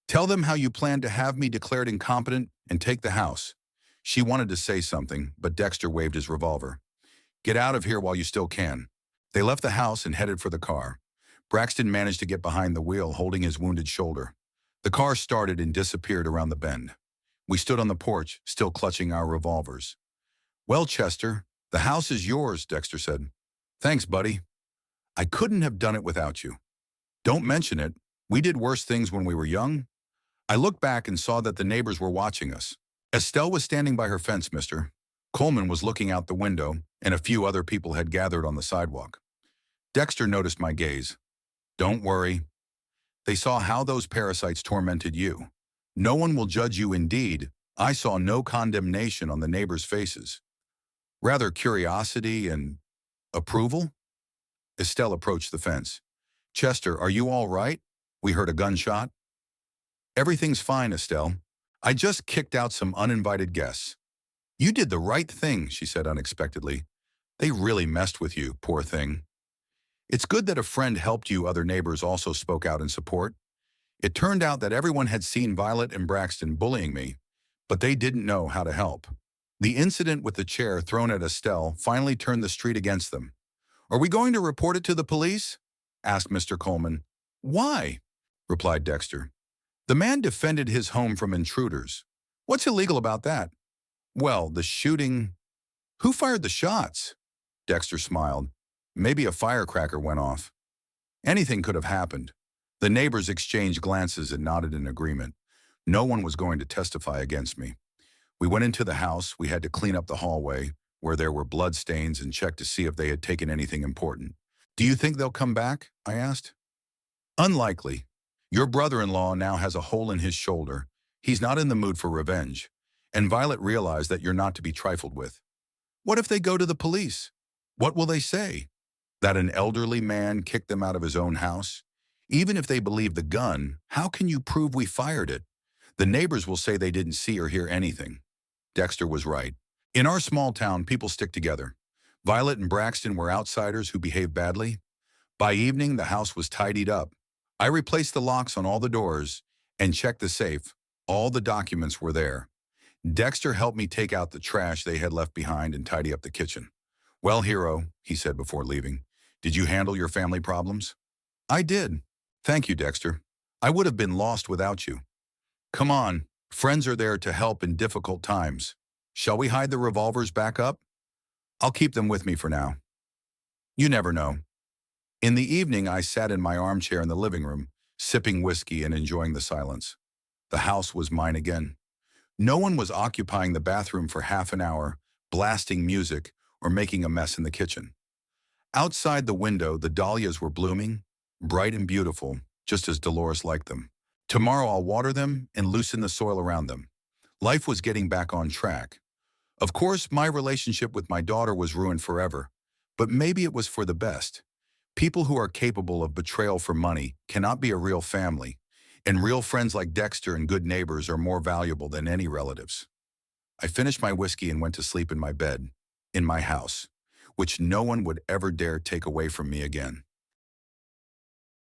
A: Tell them how you plan to have me declared incompetent and take the house. She wanted to say something, but Dexter waved his revolver. Get out of here while you still can. They left the house and headed for the car. Braxton managed to get behind the wheel, holding his wounded shoulder. The car started and disappeared around the bend. We stood on the porch, still clutching our revolvers. Well, Chester, the house is yours, Dexter said. Thanks, buddy. I couldn't have done it without you. Don't mention it. We did worse things when we were young. I looked back and saw that the neighbors were watching us. Estelle was standing by her fence, mister. Coleman was looking out the window, and a few other people had gathered on the sidewalk. Dexter noticed my gaze. Don't worry. They saw how those parasites tormented you. No one will judge you indeed. I saw no condemnation on the neighbors' faces. Rather curiosity and approval? Estelle approached the fence. Chester, are you all right? We heard a gunshot. Everything's fine, Estelle. I just kicked out some uninvited guests. You did the right thing, she said unexpectedly. They really messed with you, poor thing. It's good that a friend helped you. Other neighbors also spoke out in support. It turned out that everyone had seen Violet and Braxton bullying me, but they didn't know how to help. The incident with the chair thrown at Estelle finally turned the street against them. Are we going to report it to the police? Asked Mr. Coleman. Why? Replied Dexter. The man defended his home from intruders. What's illegal about that? Well, the shooting. Who fired the shots? Dexter smiled. Maybe a firecracker went off. Anything could have happened. The neighbors exchanged glances and nodded in agreement. No one was going to testify against me. We went into the house. We had to clean up the hallway, where there were bloodstains and checked to see if they had taken anything important. Do you think they'll come back? I asked. Unlikely. Your brother-in-law now has a hole in his shoulder. He's not in the mood for revenge. And Violet realized that you're not to be trifled with. What if they go to the police? What will they say? That an elderly man kicked them out of his own house? Even if they believe the gun, how can you prove we fired it? The neighbors will say they didn't see or hear anything. Dexter was right. In our small town, people stick together. Violet and Braxton were outsiders who behaved badly. By evening, the house was tidied up. I replaced the locks on all the doors and checked the safe. All the documents were there. Dexter helped me take out the trash they had left behind and tidy up the kitchen. Well, hero, he said before leaving, did you handle your family problems? I did. Thank you, Dexter. I would have been lost without you. Come on, friends are there to help in difficult times. Shall we hide the revolvers back up? I'll keep them with me for now. You never know. In the evening, I sat in my armchair in the living room, sipping whiskey and enjoying the silence. The house was mine again. No one was occupying the bathroom for half an hour, blasting music, or making a mess in the kitchen. Outside the window, the dahlias were blooming, bright and beautiful, just as Dolores liked them. Tomorrow I'll water them and loosen the soil around them. Life was getting back on track. Of course, my relationship with my daughter was ruined forever, but maybe it was for the best. People who are capable of betrayal for money cannot be a real family, and real friends like Dexter and good neighbors are more valuable than any relatives. I finished my whiskey and went to sleep in my bed, in my house, which no one would ever dare take away from me again.